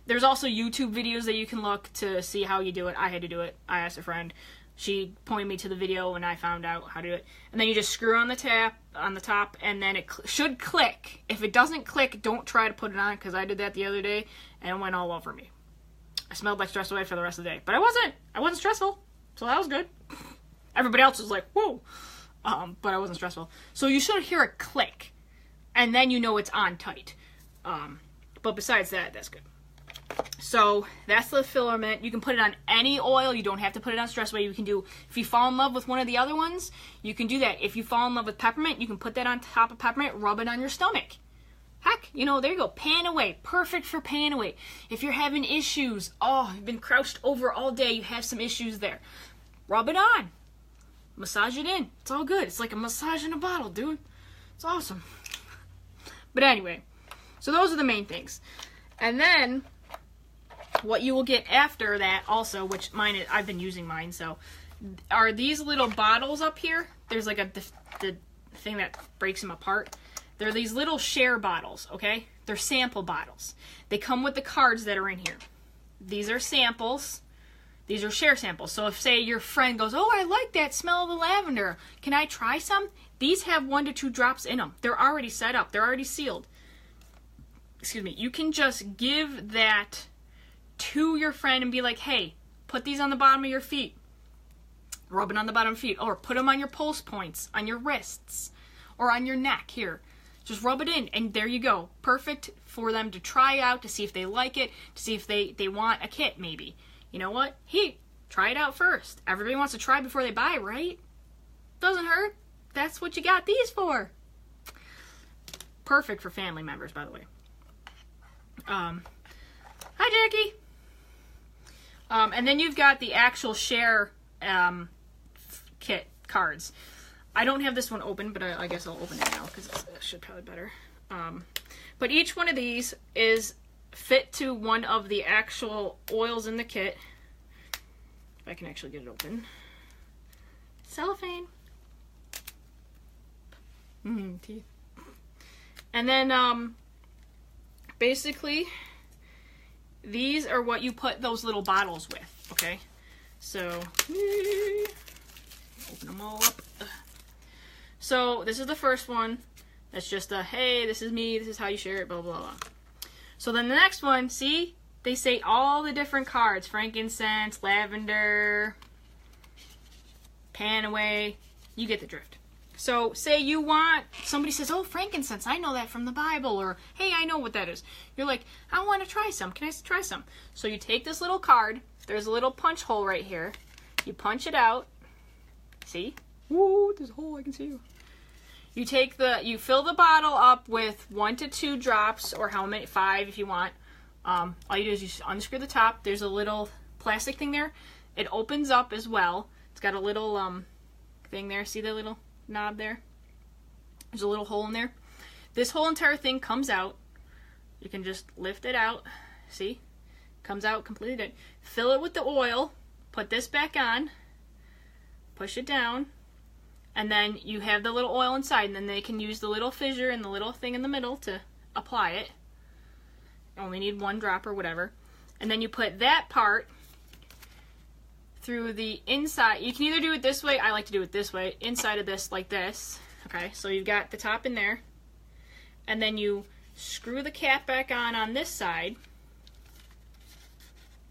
S1: There's also YouTube videos that you can look to see how you do it. I had to do it. I asked a friend. She pointed me to the video and I found out how to do it. And then you just screw on the top, and then it should click. If it doesn't click, don't try to put it on, because I did that the other day and it went all over me. I smelled like Stress Away for the rest of the day. But I wasn't stressful, so that was good. Everybody else was like, whoa. But I wasn't stressful. So you should hear a click, and then you know it's on tight. But besides that, that's good. So that's the filament. You can put it on any oil. You don't have to put it on Stress Away. You can do, if you fall in love with one of the other ones, you can do that. If you fall in love with peppermint, you can put that on top of peppermint, rub it on your stomach. Heck, you know, there you go. Pan away. Perfect for pan away. If you're having issues, you've been crouched over all day, you have some issues there, rub it on. Massage it in. It's all good. It's like a massage in a bottle, dude. It's awesome. But anyway, so those are the main things. And then what you will get after that also, which I've been using mine, so are these little bottles up here. There's like the thing that breaks them apart. They're these little share bottles, okay? They're sample bottles. They come with the cards that are in here. These are samples. These are share samples. So if, say, your friend goes, oh, I like that smell of the lavender. Can I try some? These have 1 to 2 drops in them. They're already set up. They're already sealed. Excuse me. You can just give that to your friend and be like, hey, put these on the bottom of your feet. Rub it on the bottom of your feet. Or put them on your pulse points, on your wrists, or on your neck here. Just rub it in, and there you go. Perfect for them to try out, to see if they like it, to see if they want a kit, maybe. You know what? Hey, try it out first. Everybody wants to try before they buy, right? Doesn't hurt. That's what you got these for. Perfect for family members, by the way. Hi, Jackie. And then you've got the actual share kit cards. I don't have this one open, but I guess I'll open it now because it should probably be better. But each one of these is fit to one of the actual oils in the kit. If I can actually get it open. Cellophane. Teeth. And then basically these are what you put those little bottles with, okay? So open them all up. So this is the first one. That's just a, hey, this is me, this is how you share it, blah, blah, blah. So then the next one, see? They say all the different cards. Frankincense, lavender, pan away. You get the drift. So say somebody says, oh, frankincense, I know that from the Bible, or hey, I know what that is. You're like, I want to try some. Can I try some? So you take this little card. There's a little punch hole right here. You punch it out. See? Woo, there's a hole, I can see you. You fill the bottle up with 1 to 2 drops, or how many, 5 if you want. All you do is you just unscrew the top. There's a little plastic thing there. It opens up as well. It's got a little thing there. See the little knob there? There's a little hole in there. This whole entire thing comes out. You can just lift it out. See? Comes out completely dead. Fill it with the oil. Put this back on. Push it down. And then you have the little oil inside, and then they can use the little fissure and the little thing in the middle to apply it. You only need 1 drop or whatever. And then you put that part through the inside. You can either do it this way. I like to do it this way. Inside of this, like this. Okay, so you've got the top in there. And then you screw the cap back on this side.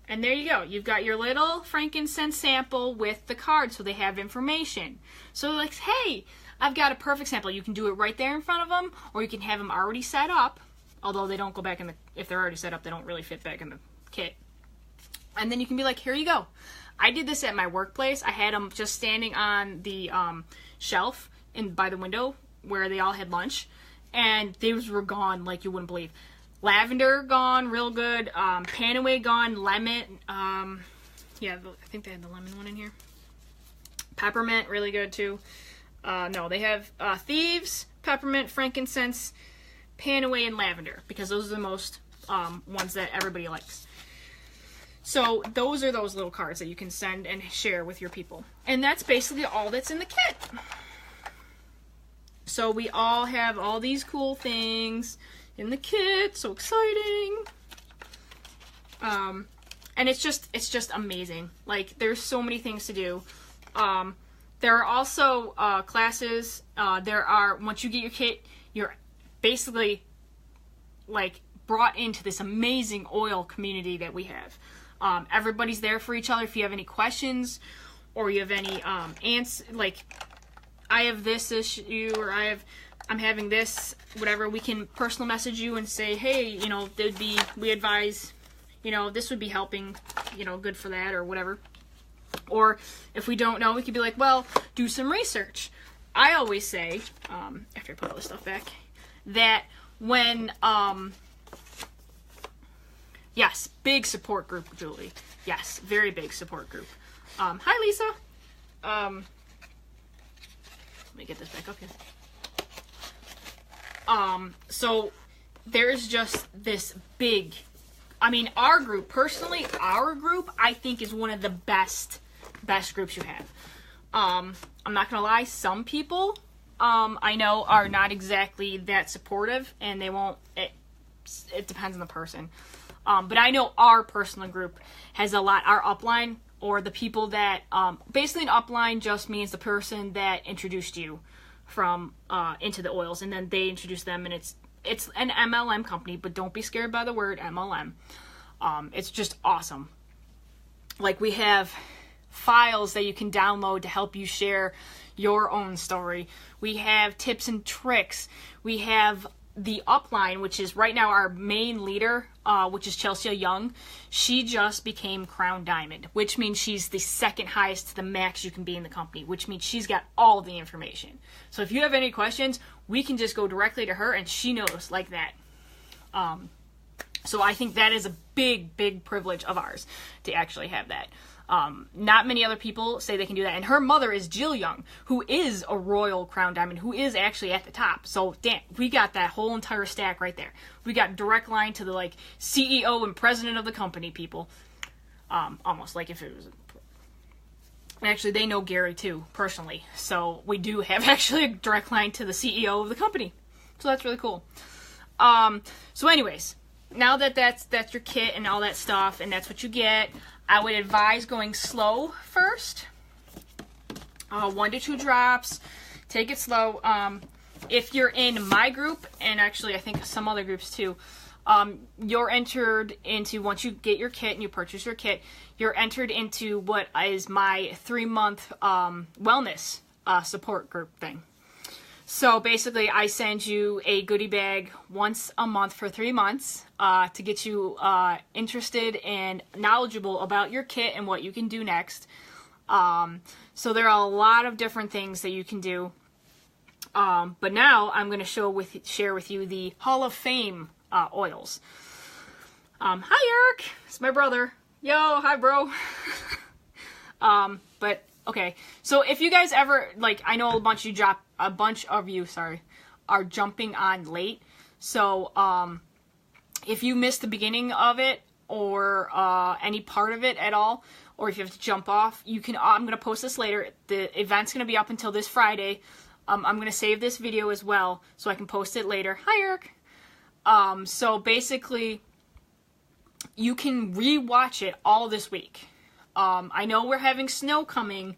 S1: And there you go. You've got your little frankincense sample with the card, so they have information. So like, hey, I've got a perfect sample. You can do it right there in front of them, or you can have them already set up. Although they don't go back in the, if they're already set up, they don't really fit back in the kit. And then you can be like, here you go. I did this at my workplace. I had them just standing on the shelf by the window where they all had lunch, and they were gone like you wouldn't believe. Lavender gone, real good. Panaway gone, lemon. Yeah, I think they had the lemon one in here. Peppermint, really good too. No, they have Thieves, peppermint, frankincense, Panaway, and lavender, because those are the most ones that everybody likes. So those are those little cards that you can send and share with your people. And that's basically all that's in the kit. So we all have all these cool things in the kit. So exciting. And it's just amazing. Like, there's so many things to do. There are also classes. Once you get your kit, you're basically like brought into this amazing oil community that we have. Everybody's there for each other. If you have any questions or you have any like, I have this issue, or I'm having this, whatever, we can personal message you and say, hey, you know, we advise, you know, this would be helping, you know, good for that, or whatever. Or if we don't know, we could be like, well, do some research. I always say, after I put all this stuff back, that when, yes, big support group, Julie. Yes, very big support group. Hi, Lisa. Let me get this back up here. So there's just this big, I mean, our group, personally, I think is one of the best groups you have. I'm not gonna lie, some people, I know are not exactly that supportive, and they won't, it depends on the person. But I know our personal group has a lot, our upline, or the people that, basically an upline just means the person that introduced you from, into the oils, and then they introduce them, and it's an MLM company, but don't be scared by the word MLM. It's just awesome. Like, we have files that you can download to help you share your own story. We have tips and tricks. We have the upline, which is right now our main leader, which is Chelsea Young. She just became Crown Diamond, which means she's the second highest to the max you can be in the company, which means she's got all the information. So if you have any questions, we can just go directly to her, and she knows, like that. So I think that is a big privilege of ours to actually have that. Not many other people say they can do that. And her mother is Jill Young, who is a Royal Crown Diamond, who is actually at the top. So, damn, we got that whole entire stack right there. We got direct line to the, like, CEO and president of the company, people. Almost like if it was... Actually, they know Gary, too, personally. So, we do have actually a direct line to the CEO of the company. So, that's really cool. So, anyways, now that that's your kit and all that stuff, and that's what you get... I would advise going slow first. 1 to 2 drops. Take it slow. If you're in my group, and actually I think some other groups too, you're entered into, once you get your kit and you purchase your kit, you're entered into what is my 3-month wellness support group thing. So basically, I send you a goodie bag once a month for 3 months to get you interested and knowledgeable about your kit and what you can do next. So there are a lot of different things that you can do. But now I'm going to share with you the Hall of Fame oils. Hi, Eric. It's my brother. Yo, hi, bro. But okay. So if you guys ever, like, I know a bunch of you are jumping on late. So if you missed the beginning of it or any part of it at all, or if you have to jump off, you can. I'm going to post this later. The event's going to be up until this Friday. I'm going to save this video as well so I can post it later. Hi, Eric. So basically, you can re-watch it all this week. I know we're having snow coming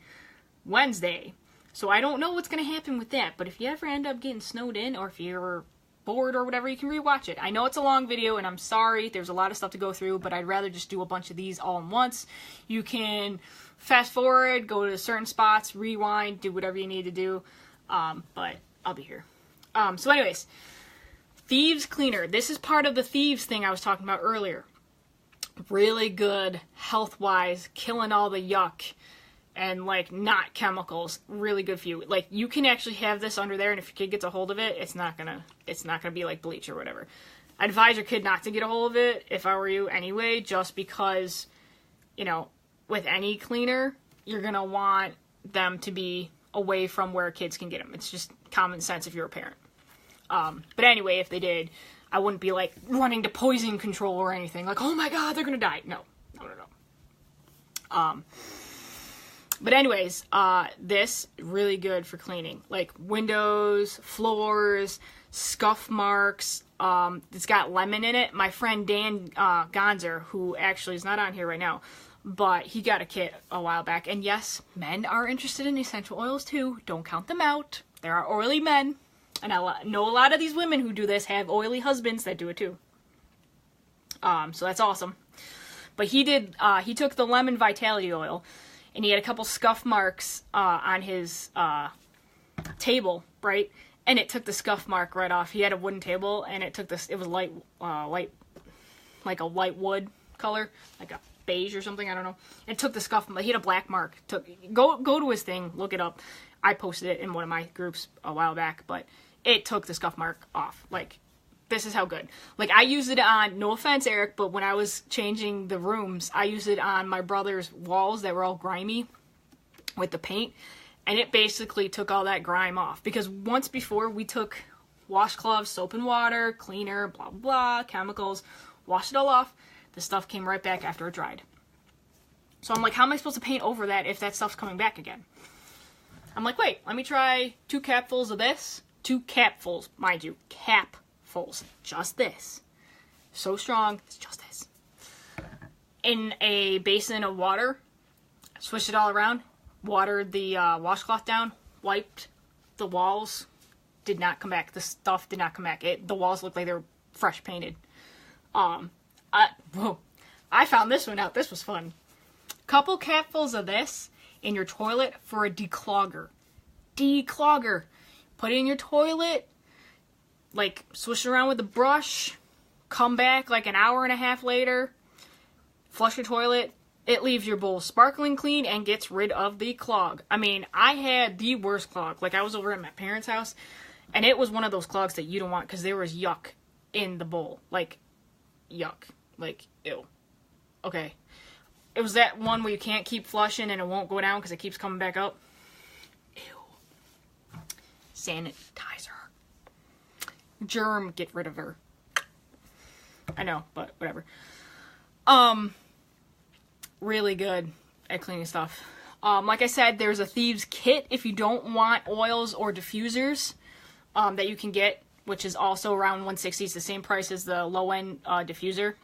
S1: Wednesday, so I don't know what's going to happen with that. But if you ever end up getting snowed in, or if you're bored or whatever, you can re-watch it. I know it's a long video, and I'm sorry. There's a lot of stuff to go through, but I'd rather just do a bunch of these all at once. You can fast forward, go to certain spots, rewind, do whatever you need to do. But I'll be here. So anyways, Thieves Cleaner. This is part of the Thieves thing I was talking about earlier. Really good health-wise, killing all the yuck and, like, not chemicals. Really good for you. Like, you can actually have this under there, and if your kid gets a hold of it, it's not gonna be like bleach or whatever. I'd advise your kid not to get a hold of it if I were you anyway, just because, you know, with any cleaner, you're gonna want them to be away from where kids can get them. It's just common sense if you're a parent. But anyway, if they did, I wouldn't be like running to poison control or anything. Like, oh my god, they're gonna die. No. But anyways, this really good for cleaning. Like windows, floors, scuff marks. It's got lemon in it. My friend Dan Gonzer, who actually is not on here right now, but he got a kit a while back. And yes, men are interested in essential oils too. Don't count them out. There are oily men. And I know a lot of these women who do this have oily husbands that do it too. So that's awesome. But he took the lemon vitality oil, and he had a couple scuff marks on his table, right? And it took the scuff mark right off. He had a wooden table, and it was light, like a light wood color, like a beige or something, I don't know. It took the scuff, he had a black mark. Go to his thing, look it up. I posted it in one of my groups a while back, but it took the scuff mark off. Like, this is how good. Like, I used it on, no offense, Eric, but when I was changing the rooms, I used it on my brother's walls that were all grimy with the paint, and it basically took all that grime off. Because once before, we took washcloths, soap and water, cleaner, blah, blah, blah, chemicals, washed it all off. The stuff came right back after it dried. So I'm like, how am I supposed to paint over that if that stuff's coming back again? I'm like, wait, let me try 2 capfuls of this. 2 capfuls, mind you, capfuls. Just this. So strong, it's just this. In a basin of water, swished it all around, watered the washcloth down, wiped the walls, did not come back. The stuff did not come back. The walls looked like they were fresh painted. I found this one out. This was fun. Couple capfuls of this in your toilet for a declogger. Declogger. Put it in your toilet, like, swish it around with a brush, come back like an hour and a half later, flush your toilet, it leaves your bowl sparkling clean and gets rid of the clog. I mean, I had the worst clog. Like, I was over at my parents' house, and it was one of those clogs that you don't want because there was yuck in the bowl. Like, yuck. Like, ew. Okay. It was that one where you can't keep flushing and it won't go down because it keeps coming back up. Sanitizer. Germ, get rid of her. I know, but whatever. Really good at cleaning stuff. Like I said, there's a Thieves kit if you don't want oils or diffusers that you can get, which is also around $160. It's the same price as the low-end diffuser.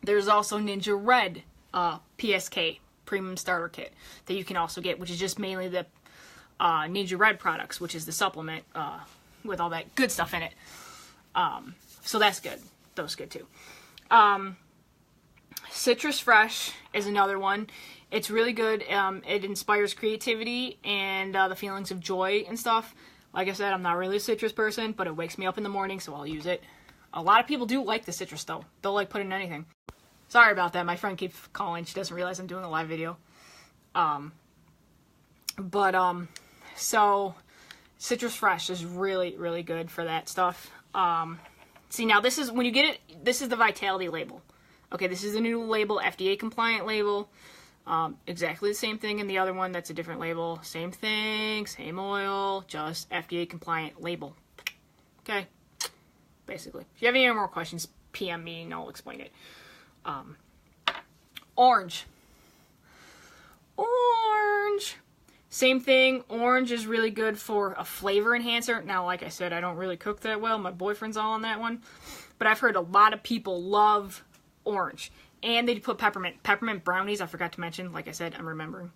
S1: There's also Ninja Red PSK Premium Starter Kit that you can also get, which is just mainly the Ninja Red products, which is the supplement with all that good stuff in it. So that's good. Those good too. Citrus Fresh is another one. It's really good. It inspires creativity and the feelings of joy and stuff. Like I said, I'm not really a citrus person, but it wakes me up in the morning, so I'll use it. A lot of people do like the citrus, though. They'll like put it in anything. Sorry about that. My friend keeps calling. She doesn't realize I'm doing a live video. So Citrus Fresh is really, really good for that stuff. See, now this is, when you get it, this is the Vitality label. Okay, this is the new label, FDA compliant label. Exactly the same thing in the other one. That's a different label. Same thing, same oil, just FDA compliant label. Okay, basically. If you have any more questions, PM me and I'll explain it. Orange. Same thing. Orange is really good for a flavor enhancer. Now, like I said, I don't really cook that well. My boyfriend's all on that one. But I've heard a lot of people love orange. And they put peppermint. Peppermint brownies, I forgot to mention. Like I said, I'm remembering.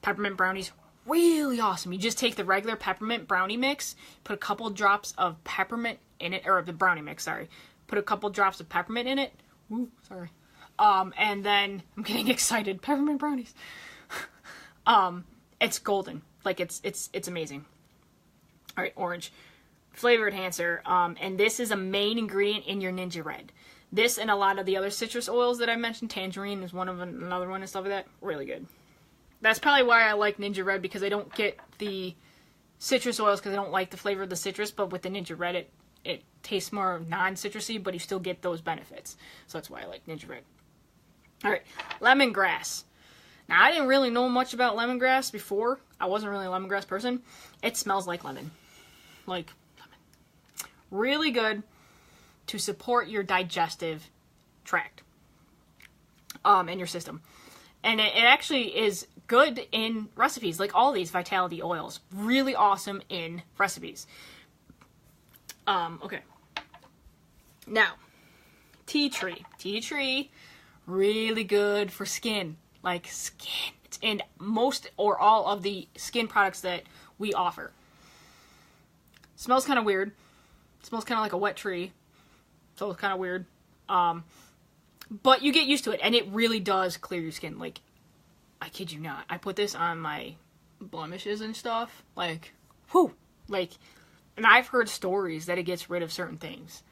S1: Peppermint brownies, really awesome. You just take the regular peppermint brownie mix, put a couple drops of peppermint in it, or the brownie mix, sorry. Put a couple drops of peppermint in it. Woo, sorry. And then, I'm getting excited. Peppermint brownies. It's golden. Like, it's amazing. Alright, orange. Flavor enhancer. And this is a main ingredient in your Ninja Red. This and a lot of the other citrus oils that I mentioned, tangerine is one of another one and stuff like that. Really good. That's probably why I like Ninja Red, because I don't get the citrus oils because I don't like the flavor of the citrus, but with the Ninja Red, it tastes more non-citrusy, but you still get those benefits. So that's why I like Ninja Red. Alright, lemongrass. Now, I didn't really know much about lemongrass before. I wasn't really a lemongrass person. It smells like lemon. Like lemon. Really good to support your digestive tract. And your system. And it actually is good in recipes. Like all these Vitality oils. Really awesome in recipes. Okay. Now, tea tree. Tea tree, really good for skin. Like skin. It's in most or all of the skin products that we offer. Smells kind of weird. Smells kind of like a wet tree. So it's kind of weird. But you get used to it. And it really does clear your skin. Like, I kid you not. I put this on my blemishes and stuff. Like, whew. Like, and I've heard stories that it gets rid of certain things.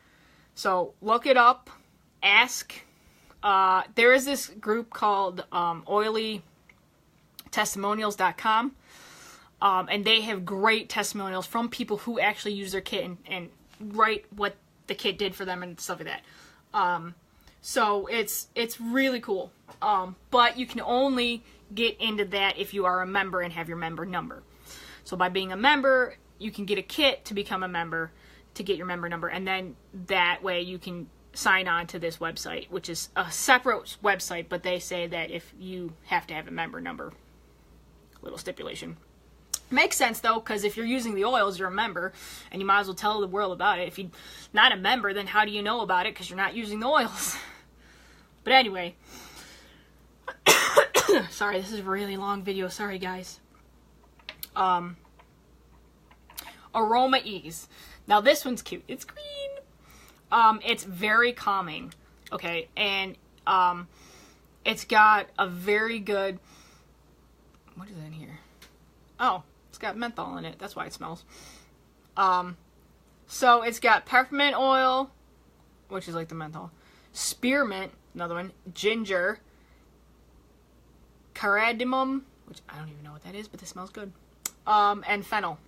S1: So look it up. Ask. There is this group called oilytestimonials.com, and they have great testimonials from people who actually use their kit and write what the kit did for them and stuff like that. So it's really cool. But you can only get into that if you are a member and have your member number. So by being a member, you can get a kit to become a member, to get your member number, and then that way you can sign on to this website, which is a separate website, but they say that if you have to have a member number, little stipulation. Makes sense though, because if you're using the oils, you're a member, and you might as well tell the world about it. If you're not a member, then how do you know about it? Because you're not using the oils. But anyway, sorry, this is a really long video. Sorry, guys. Aroma Ease. Now this one's cute. It's green. It's very calming, okay, and, it's got a very good, what is in here? Oh, it's got menthol in it, that's why it smells. So it's got peppermint oil, which is like the menthol, spearmint, another one, ginger, cardamom, which I don't even know what that is, but this smells good, and fennel.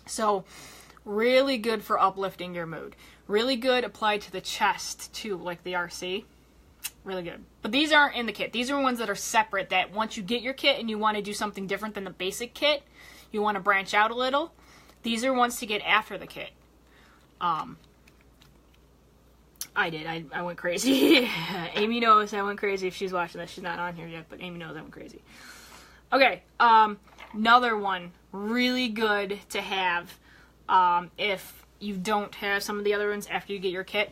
S1: So, really good for uplifting your mood. Really good applied to the chest, too, like the RC. Really good. But these aren't in the kit. These are ones that are separate, that once you get your kit and you want to do something different than the basic kit, you want to branch out a little, these are ones to get after the kit. I did. I went crazy. Amy knows I went crazy if she's watching this. She's not on here yet, but Amy knows I went crazy. Okay, another one. Really good to have if you don't have some of the other ones after you get your kit.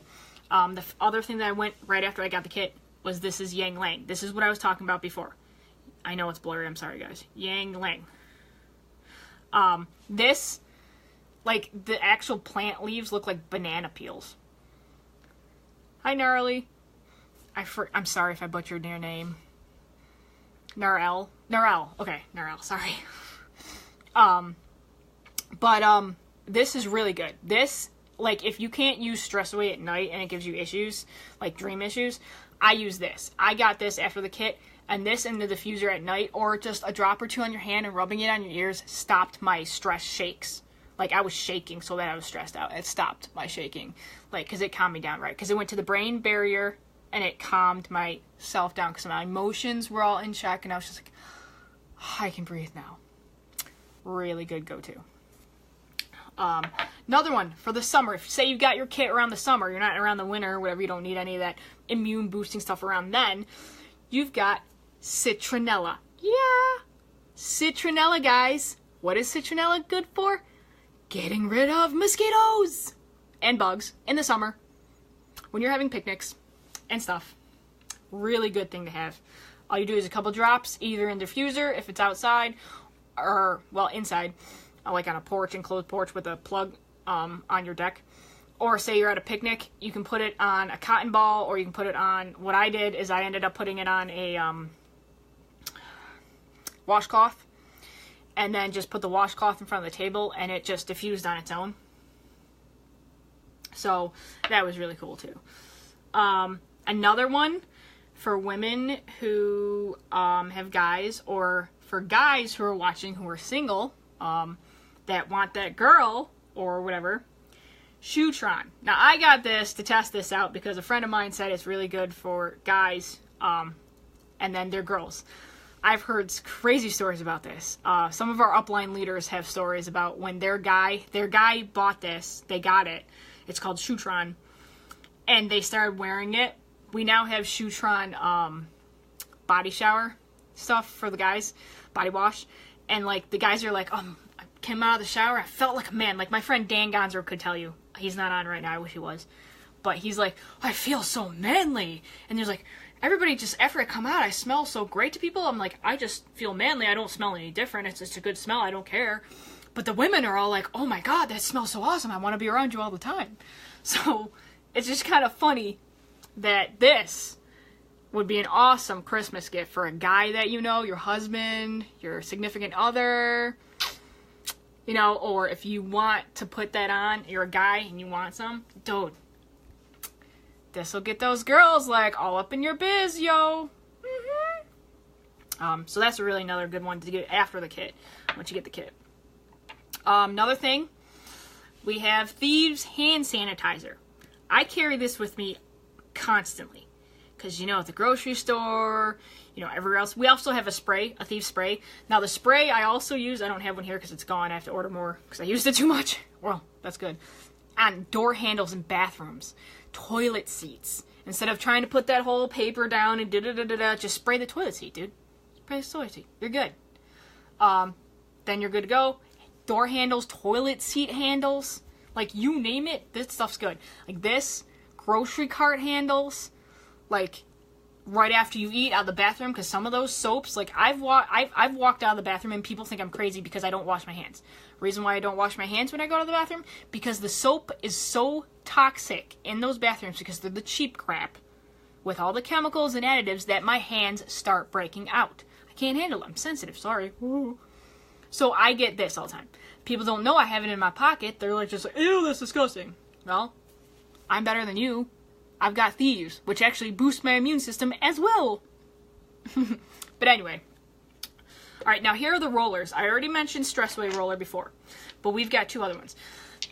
S1: The other thing that I went right after I got the kit was this is Yang Lang. This is what I was talking about before. I know it's blurry. I'm sorry, guys. Yang Lang. This, like, the actual plant leaves look like banana peels. Hi, Gnarly. I'm sorry if I butchered your name. Narelle. Okay, Narelle, sorry. But this is really good. This, like, if you can't use Stress Away at night and it gives you issues, like dream issues, I use this. I got this after the kit, and this in the diffuser at night, or just a drop or two on your hand and rubbing it on your ears, stopped my stress shakes. Like, I was shaking so that I was stressed out. It stopped my shaking. Like, because it calmed me down, right? Because it went to the brain barrier, and it calmed myself down. Because my emotions were all in check, and I was just like, oh, I can breathe now. Really good go-to. Another one for the summer. If, say you got your kit around the summer, you're not around the winter or whatever, you don't need any of that immune boosting stuff around then, you've got citronella. Yeah! Citronella, guys. What is citronella good for? Getting rid of mosquitoes and bugs in the summer when you're having picnics and stuff. Really good thing to have. All you do is a couple drops, either in diffuser if it's outside, or, well, inside, like on a porch, enclosed porch with a plug on your deck. Or say you're at a picnic, you can put it on a cotton ball, or you can put it on, what I did is I ended up putting it on a washcloth, and then just put the washcloth in front of the table, and it just diffused on its own. So that was really cool too. Another one for women who have guys, or for guys who are watching who are single, that want that girl or whatever, Shootron. Now I got this to test this out because a friend of mine said it's really good for guys, and then their girls. I've heard crazy stories about this. Some of our upline leaders have stories about when their guy bought this, they got it. It's called Shootron, and they started wearing it. We now have Shootron body shower stuff for the guys, body wash, and like the guys are like, I came out of the shower, I felt like a man. Like my friend Dan Gonzer could tell you. He's not on right now, I wish he was. But he's like, I feel so manly. And there's like, everybody just, after I come out, I smell so great to people. I'm like, I just feel manly. I don't smell any different. It's just a good smell. I don't care. But the women are all like, oh my God, that smells so awesome. I want to be around you all the time. So it's just kind of funny that this would be an awesome Christmas gift for a guy that you know, your husband, your significant other, you know, or if you want to put that on, you're a guy and you want some, dude, this will get those girls like all up in your biz, yo. So that's really another good one to get after the kit, once you get the kit. Another thing, we have Thieves hand sanitizer. I carry this with me constantly because, you know, at the grocery store, you know, everywhere else. We also have a spray, a Thieves spray. Now the spray I also use, I don't have one here because it's gone. I have to order more because I used it too much. Well, that's good. On door handles in bathrooms, toilet seats. Instead of trying to put that whole paper down and just spray the toilet seat, dude. Spray the toilet seat. You're good. Then you're good to go. Door handles, toilet seat handles, like you name it, this stuff's good. Like this, grocery cart handles, like right after you eat out of the bathroom, because some of those soaps, like I've walked out of the bathroom and people think I'm crazy because I don't wash my hands. Reason why I don't wash my hands when I go to the bathroom, because the soap is so toxic in those bathrooms because they're the cheap crap with all the chemicals and additives that my hands start breaking out. I can't handle it. I'm sensitive, sorry. Ooh. So I get this all the time. People don't know I have it in my pocket. They're like, just like, ew, that's disgusting. Well, I'm better than you. I've got Thieves, which actually boosts my immune system as well. But anyway. Alright, now here are the rollers. I already mentioned Stress Away roller before, but we've got two other ones.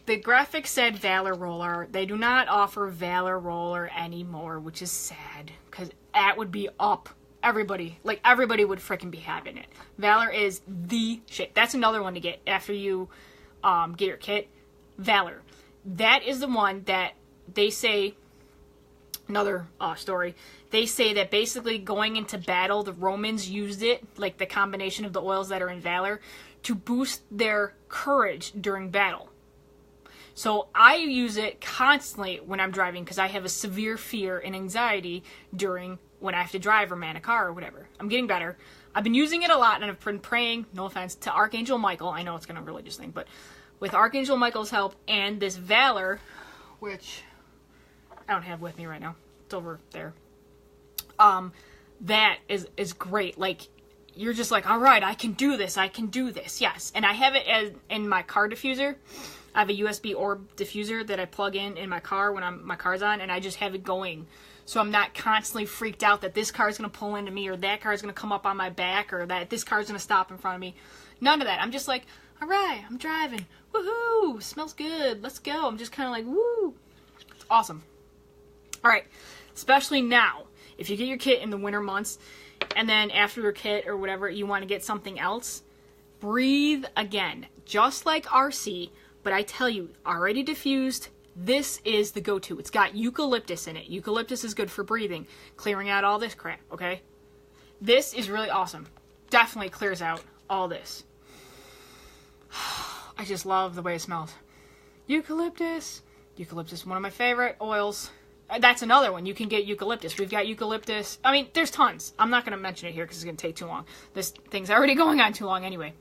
S1: The graphic said Valor roller. They do not offer Valor roller anymore, which is sad, because that would be up. Everybody would freaking be having it. Valor is the shit. That's another one to get after you get your kit. Valor. That is the one that they say, another story, they say that basically going into battle, the Romans used it, like the combination of the oils that are in Valor, to boost their courage during battle. So I use it constantly when I'm driving because I have a severe fear and anxiety when I have to drive or man a car or whatever. I'm getting better. I've been using it a lot and I've been praying, no offense, to Archangel Michael. I know it's kind of a religious thing, but with Archangel Michael's help and this Valor, which I don't have with me right now. It's over there. That is great. Like, you're just like, all right, I can do this, yes. And I have it in my car diffuser. I have a USB orb diffuser that I plug in my car when my car's on, and I just have it going. So I'm not constantly freaked out that this car is going to pull into me, or that car is going to come up on my back, or that this car is going to stop in front of me. None of that. I'm just like, all right, I'm driving. Woohoo! Smells good. Let's go. I'm just kind of like, woo. It's awesome. All right. Especially now, if you get your kit in the winter months, and then after your kit or whatever, you want to get something else, breathe again. Just like RC, but I tell you, already diffused, this is the go-to. It's got eucalyptus in it. Eucalyptus is good for breathing, clearing out all this crap, okay? This is really awesome. Definitely clears out all this. I just love the way it smells. Eucalyptus. Eucalyptus, one of my favorite oils. That's another one. You can get eucalyptus. We've got eucalyptus. I mean, there's tons. I'm not going to mention it here because it's going to take too long. This thing's already going on too long anyway.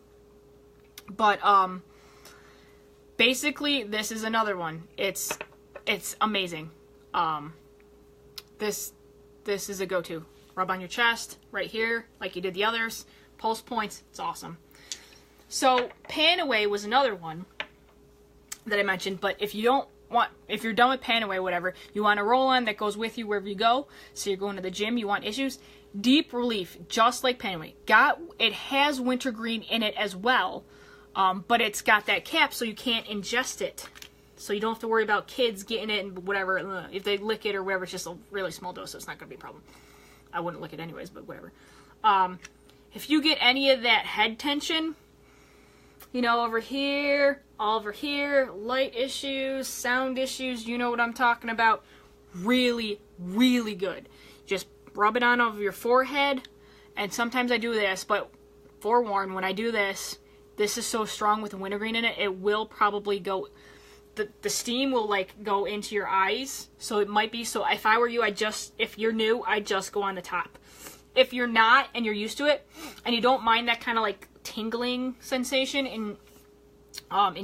S1: But, basically, this is another one. It's amazing. This is a go-to. Rub on your chest, right here, like you did the others. Pulse points. It's awesome. So, Pan Away was another one that I mentioned, but if you're done with Pan Away, whatever, you want a roll-on that goes with you wherever you go, so you're going to the gym, you want issues, Deep Relief, just like Pan Away. It has wintergreen in it as well, but it's got that cap so you can't ingest it. So you don't have to worry about kids getting it and whatever. If they lick it or whatever, it's just a really small dose, so it's not going to be a problem. I wouldn't lick it anyways, but whatever. If you get any of that head tension, over here, all over here, light issues, sound issues, you know what I'm talking about. Really, really good. Just rub it on over your forehead, and sometimes I do this, but forewarn, when I do this, this is so strong with the wintergreen in it, it will probably go, the steam will, like, go into your eyes, so it might be, so if I were you, if you're new, I'd just go on the top. If you're not, and you're used to it, and you don't mind that kind of, like, tingling sensation in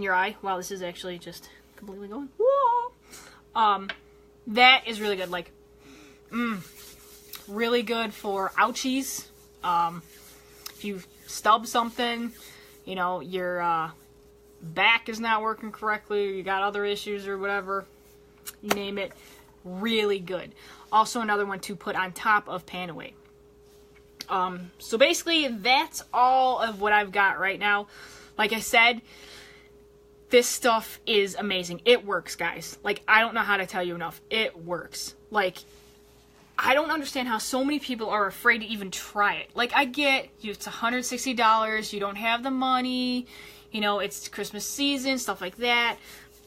S1: your eye. Wow, this is actually just completely going. Whoa! That is really good. Like, really good for ouchies. If you stub something, your back is not working correctly, or you got other issues or whatever, you name it, really good. Also another one to put on top of Pan Away. So basically, that's all of what I've got right now. Like I said, this stuff is amazing. It works, guys. Like, I don't know how to tell you enough. It works. Like, I don't understand how so many people are afraid to even try it. Like, I get, it's $160, you don't have the money, it's Christmas season, stuff like that.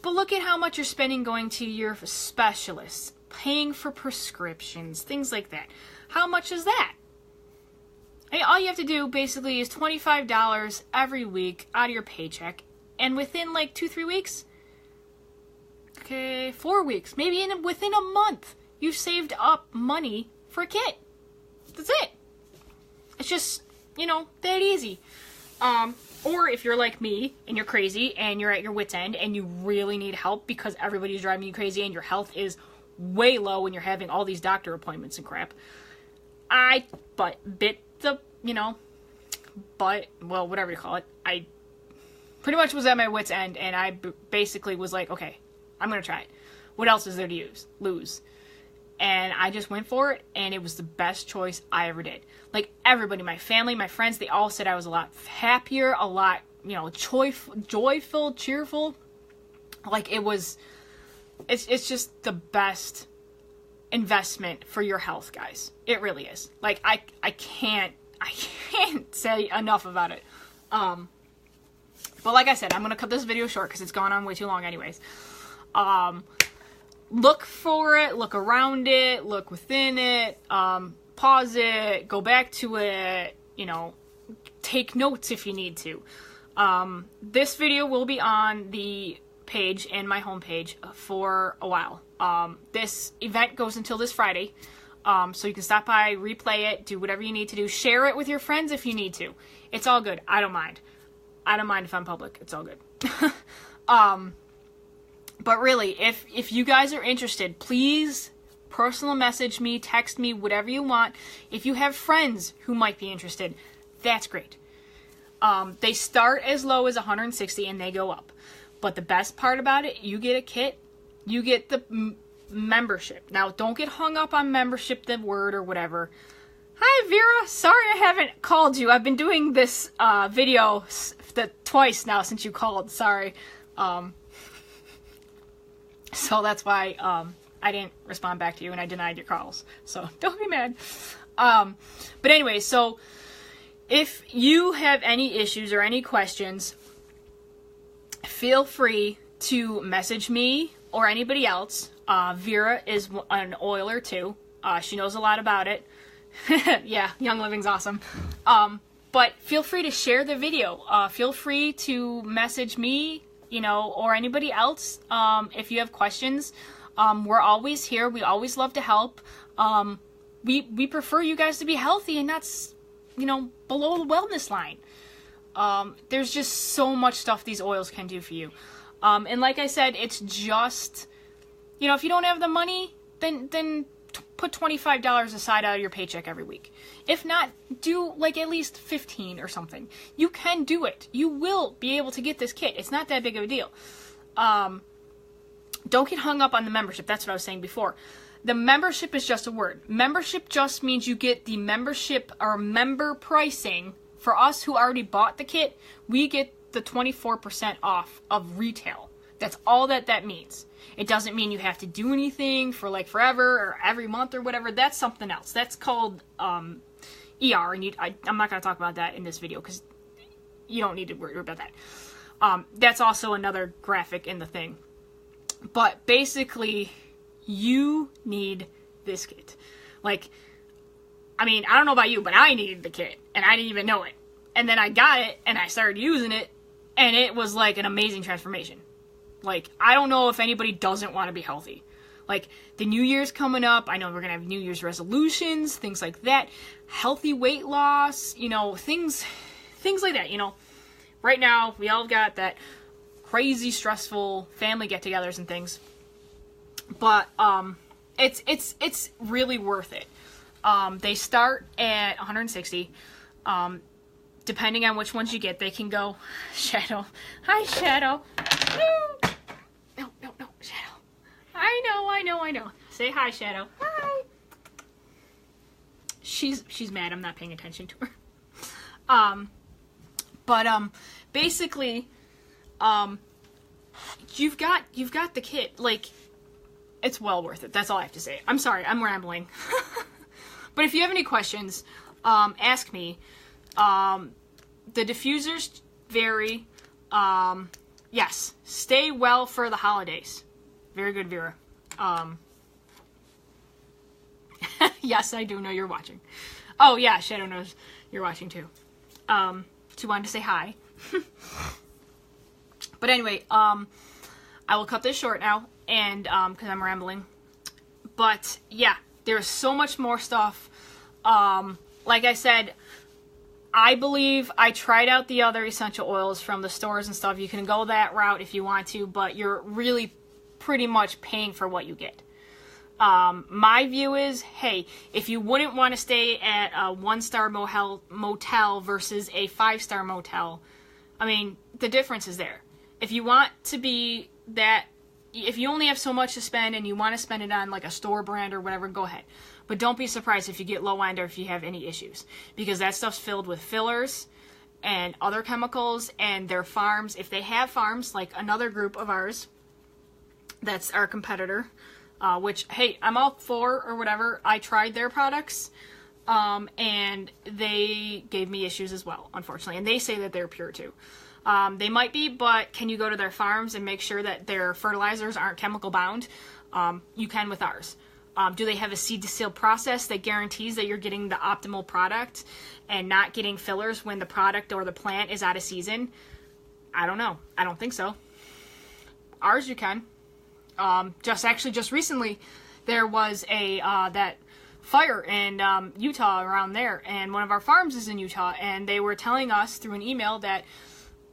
S1: But look at how much you're spending going to your specialists, paying for prescriptions, things like that. How much is that? All you have to do, basically, is $25 every week out of your paycheck. And within, like, 2-3 weeks, 4 weeks, maybe within a month, you've saved up money for a kit. That's it. It's just, that easy. Or if you're like me, and you're crazy, and you're at your wit's end, and you really need help because everybody's driving you crazy, and your health is way low, and you're having all these doctor appointments and crap, whatever you call it, I pretty much was at my wit's end, and I basically was like, okay, I'm going to try it. What else is there to lose? And I just went for it, and it was the best choice I ever did. Like, everybody, my family, my friends, they all said I was a lot happier, a lot, joyful, cheerful. Like, it's just the best investment for your health, guys. It really is. Like, I can't say enough about it. But like I said, I'm going to cut this video short because it's gone on way too long anyways. Look for it, look around it, look within it, pause it, go back to it, take notes if you need to. This video will be on the page and my homepage for a while. This event goes until this Friday. So you can stop by, replay it, do whatever you need to do. Share it with your friends if you need to. It's all good. I don't mind. I don't mind if I'm public. It's all good. But really, if you guys are interested, please personal message me, text me, whatever you want. If you have friends who might be interested, That's great. They start as low as 160 and they go up. But the best part about it, you get a kit, you get the membership. Now, don't get hung up on membership, the word or whatever. Hi, Vera. Sorry I haven't called you. I've been doing this video twice now since you called. Sorry. So that's why I didn't respond back to you and I denied your calls. So don't be mad. But anyway, so if you have any issues or any questions, feel free to message me or anybody else. Vera is an oiler too. She knows a lot about it. Yeah, Young Living's awesome. But feel free to share the video. Feel free to message me, or anybody else if you have questions. We're always here. We always love to help. We prefer you guys to be healthy and not, below the wellness line. There's just so much stuff these oils can do for you. And like I said, it's just, if you don't have the money, then put $25 aside out of your paycheck every week. If not, do at least 15 or something. You can do it. You will be able to get this kit. It's not that big of a deal. Don't get hung up on the membership. That's what I was saying before. The membership is just a word. Membership just means you get the membership or member pricing. For us who already bought the kit, we get the 24% off of retail. That's all that means. It doesn't mean you have to do anything for forever or every month or whatever. That's something else. That's called ER, and I'm not going to talk about that in this video because you don't need to worry about that. That's also another graphic in the thing. But basically, you need this kit. I don't know about you, but I needed the kit, and I didn't even know it. And then I got it, and I started using it, and it was an amazing transformation. I don't know if anybody doesn't want to be healthy. The New Year's coming up, I know we're going to have New Year's resolutions, things like that. Healthy weight loss, things like that, Right now, we all got that crazy, stressful family get-togethers and things. But, it's really worth it. They start at 160. Depending on which ones you get, they can go... Shadow. Hi, Shadow. No, Shadow. I know. Say hi, Shadow. Hi. She's mad I'm not paying attention to her. Basically, you've got the kit. It's well worth it. That's all I have to say. I'm sorry, I'm rambling. But if you have any questions, ask me. The diffusers vary. Yes, stay well for the holidays. Very good, Vera. Yes, I do know you're watching. Oh, yeah, Shadow knows you're watching, too. She wanted to say hi. But anyway, I will cut this short now, and, because I'm rambling. But, yeah, there's so much more stuff. Like I said, I believe I tried out the other essential oils from the stores and stuff. You can go that route if you want to, but you're really pretty much paying for what you get. My view is, hey, if you wouldn't want to stay at a 1-star motel versus a 5-star motel, the difference is there. If you want to be that, if you only have so much to spend and you want to spend it on a store brand or whatever, go ahead. But don't be surprised if you get low end or if you have any issues. Because that stuff's filled with fillers and other chemicals, and their farms, if they have farms, like another group of ours, that's our competitor, which, hey, I'm all for or whatever. I tried their products, and they gave me issues as well, unfortunately. And they say that they're pure too. They might be, but can you go to their farms and make sure that their fertilizers aren't chemical bound? You can with ours. Do they have a seed to seal process that guarantees that you're getting the optimal product and not getting fillers when the product or the plant is out of season? I don't know. I don't think so. Ours you can. Just recently, there was that fire in Utah around there, and one of our farms is in Utah, and they were telling us through an email that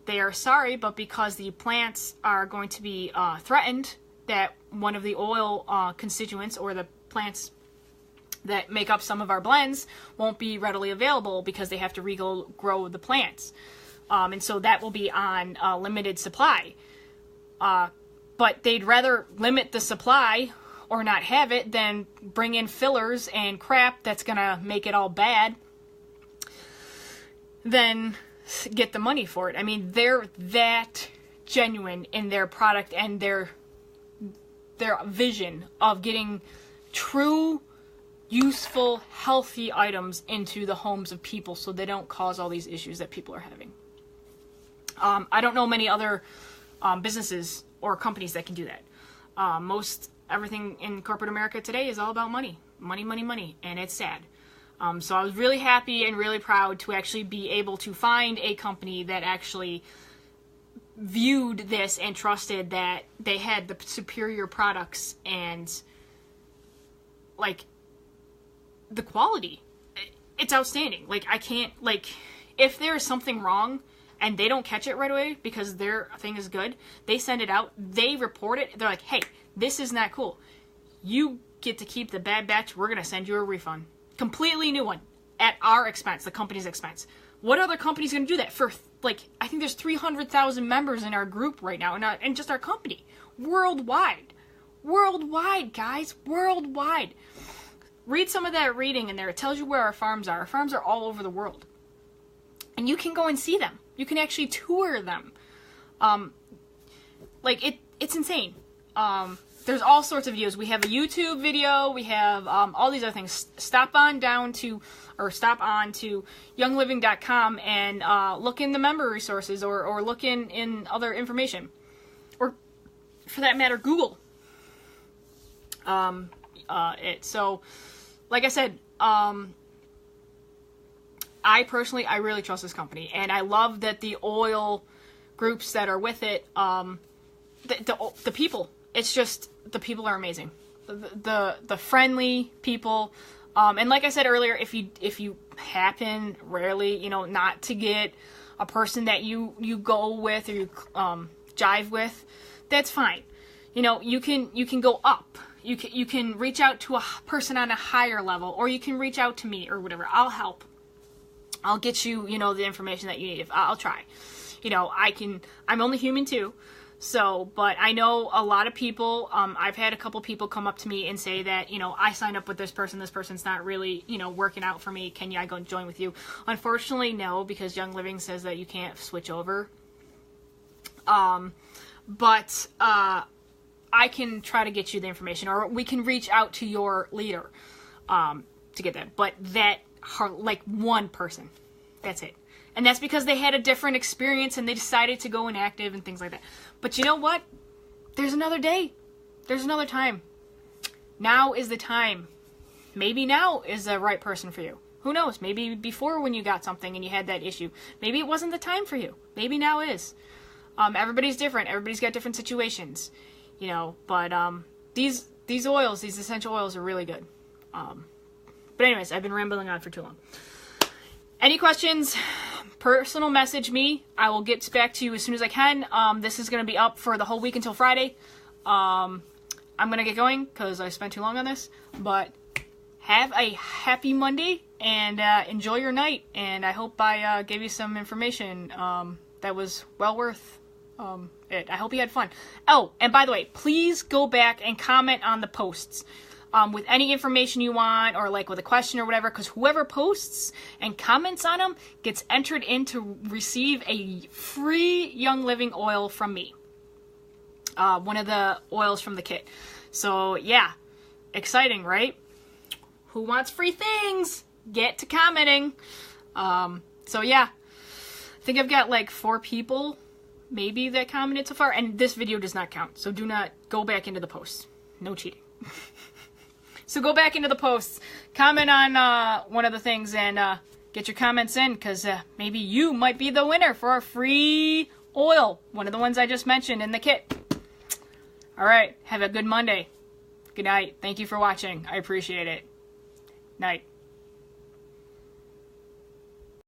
S1: they are sorry, but because the plants are going to be threatened, that one of the oil constituents or the plants that make up some of our blends won't be readily available because they have to regrow the plants. And so that will be on limited supply. But they'd rather limit the supply or not have it than bring in fillers and crap that's going to make it all bad than get the money for it. I mean, they're that genuine in their product and their vision of getting true, useful, healthy items into the homes of people so they don't cause all these issues that people are having. I don't know many other businesses or companies that can do that. Everything in corporate America today is all about money. Money, money, money. And it's sad. So I was really happy and really proud to actually be able to find a company that actually viewed this and trusted that they had the superior products and, like, the quality. It's outstanding. Like, I can't, like, if there's something wrong and they don't catch it right away because their thing is good, they send it out, they report it, they're like, hey, this is not cool. You get to keep the bad batch, we're going to send you a refund. Completely new one. At our expense, the company's expense. What other company's going to do that for, like, I think there's 300,000 members in our group right now, and just our company. Worldwide. Worldwide, guys. Worldwide. Read some of that reading in there. It tells you where our farms are. Our farms are all over the world. And you can go and see them. You can actually tour them. It's insane. There's all sorts of videos. We have a YouTube video. We have all these other things. Stop on to youngliving.com and look in the member resources or look in other information. Or, for that matter, Google it. So, like I said, I really trust this company. And I love that the oil groups that are with it, the people, it's just, the people are amazing. The friendly people. And like I said earlier, if you happen rarely, not to get a person that you go with or you jive with, that's fine. You can go up. You can reach out to a person on a higher level, or you can reach out to me or whatever. I'll help. I'll get you, the information that you need. I'll try. I'm only human too. So, but I know a lot of people, I've had a couple people come up to me and say that, I signed up with this person's not really, working out for me. Can I go join with you? Unfortunately, no, because Young Living says that you can't switch over. But I can try to get you the information, or we can reach out to your leader, to get that. But like one person, that's it. And that's because they had a different experience and they decided to go inactive and things like that. But you know what? There's another day. There's another time. Now is the time. Maybe now is the right person for you. Who knows? Maybe before, when you got something and you had that issue, maybe it wasn't the time for you. Maybe now is. Everybody's different. Everybody's got different situations. But these oils, these essential oils are really good. But anyways, I've been rambling on for too long. Any questions? Personal message me. I will get back to you as soon as I can. This is going to be up for the whole week until Friday. I'm going to get going because I spent too long on this. But have a happy Monday and enjoy your night. And I hope I gave you some information that was well worth it. I hope you had fun. Oh, and by the way, please go back and comment on the posts. With any information you want, or like with a question or whatever, because whoever posts and comments on them gets entered in to receive a free Young Living oil from me. One of the oils from the kit. So yeah, exciting, right? Who wants free things? Get to commenting. So yeah, I think I've got like 4 people maybe that commented so far, and this video does not count. So do not go back into the posts. No cheating. So go back into the posts, comment on one of the things, and get your comments in, because maybe you might be the winner for a free oil, one of the ones I just mentioned in the kit. All right, have a good Monday. Good night. Thank you for watching. I appreciate it. Night.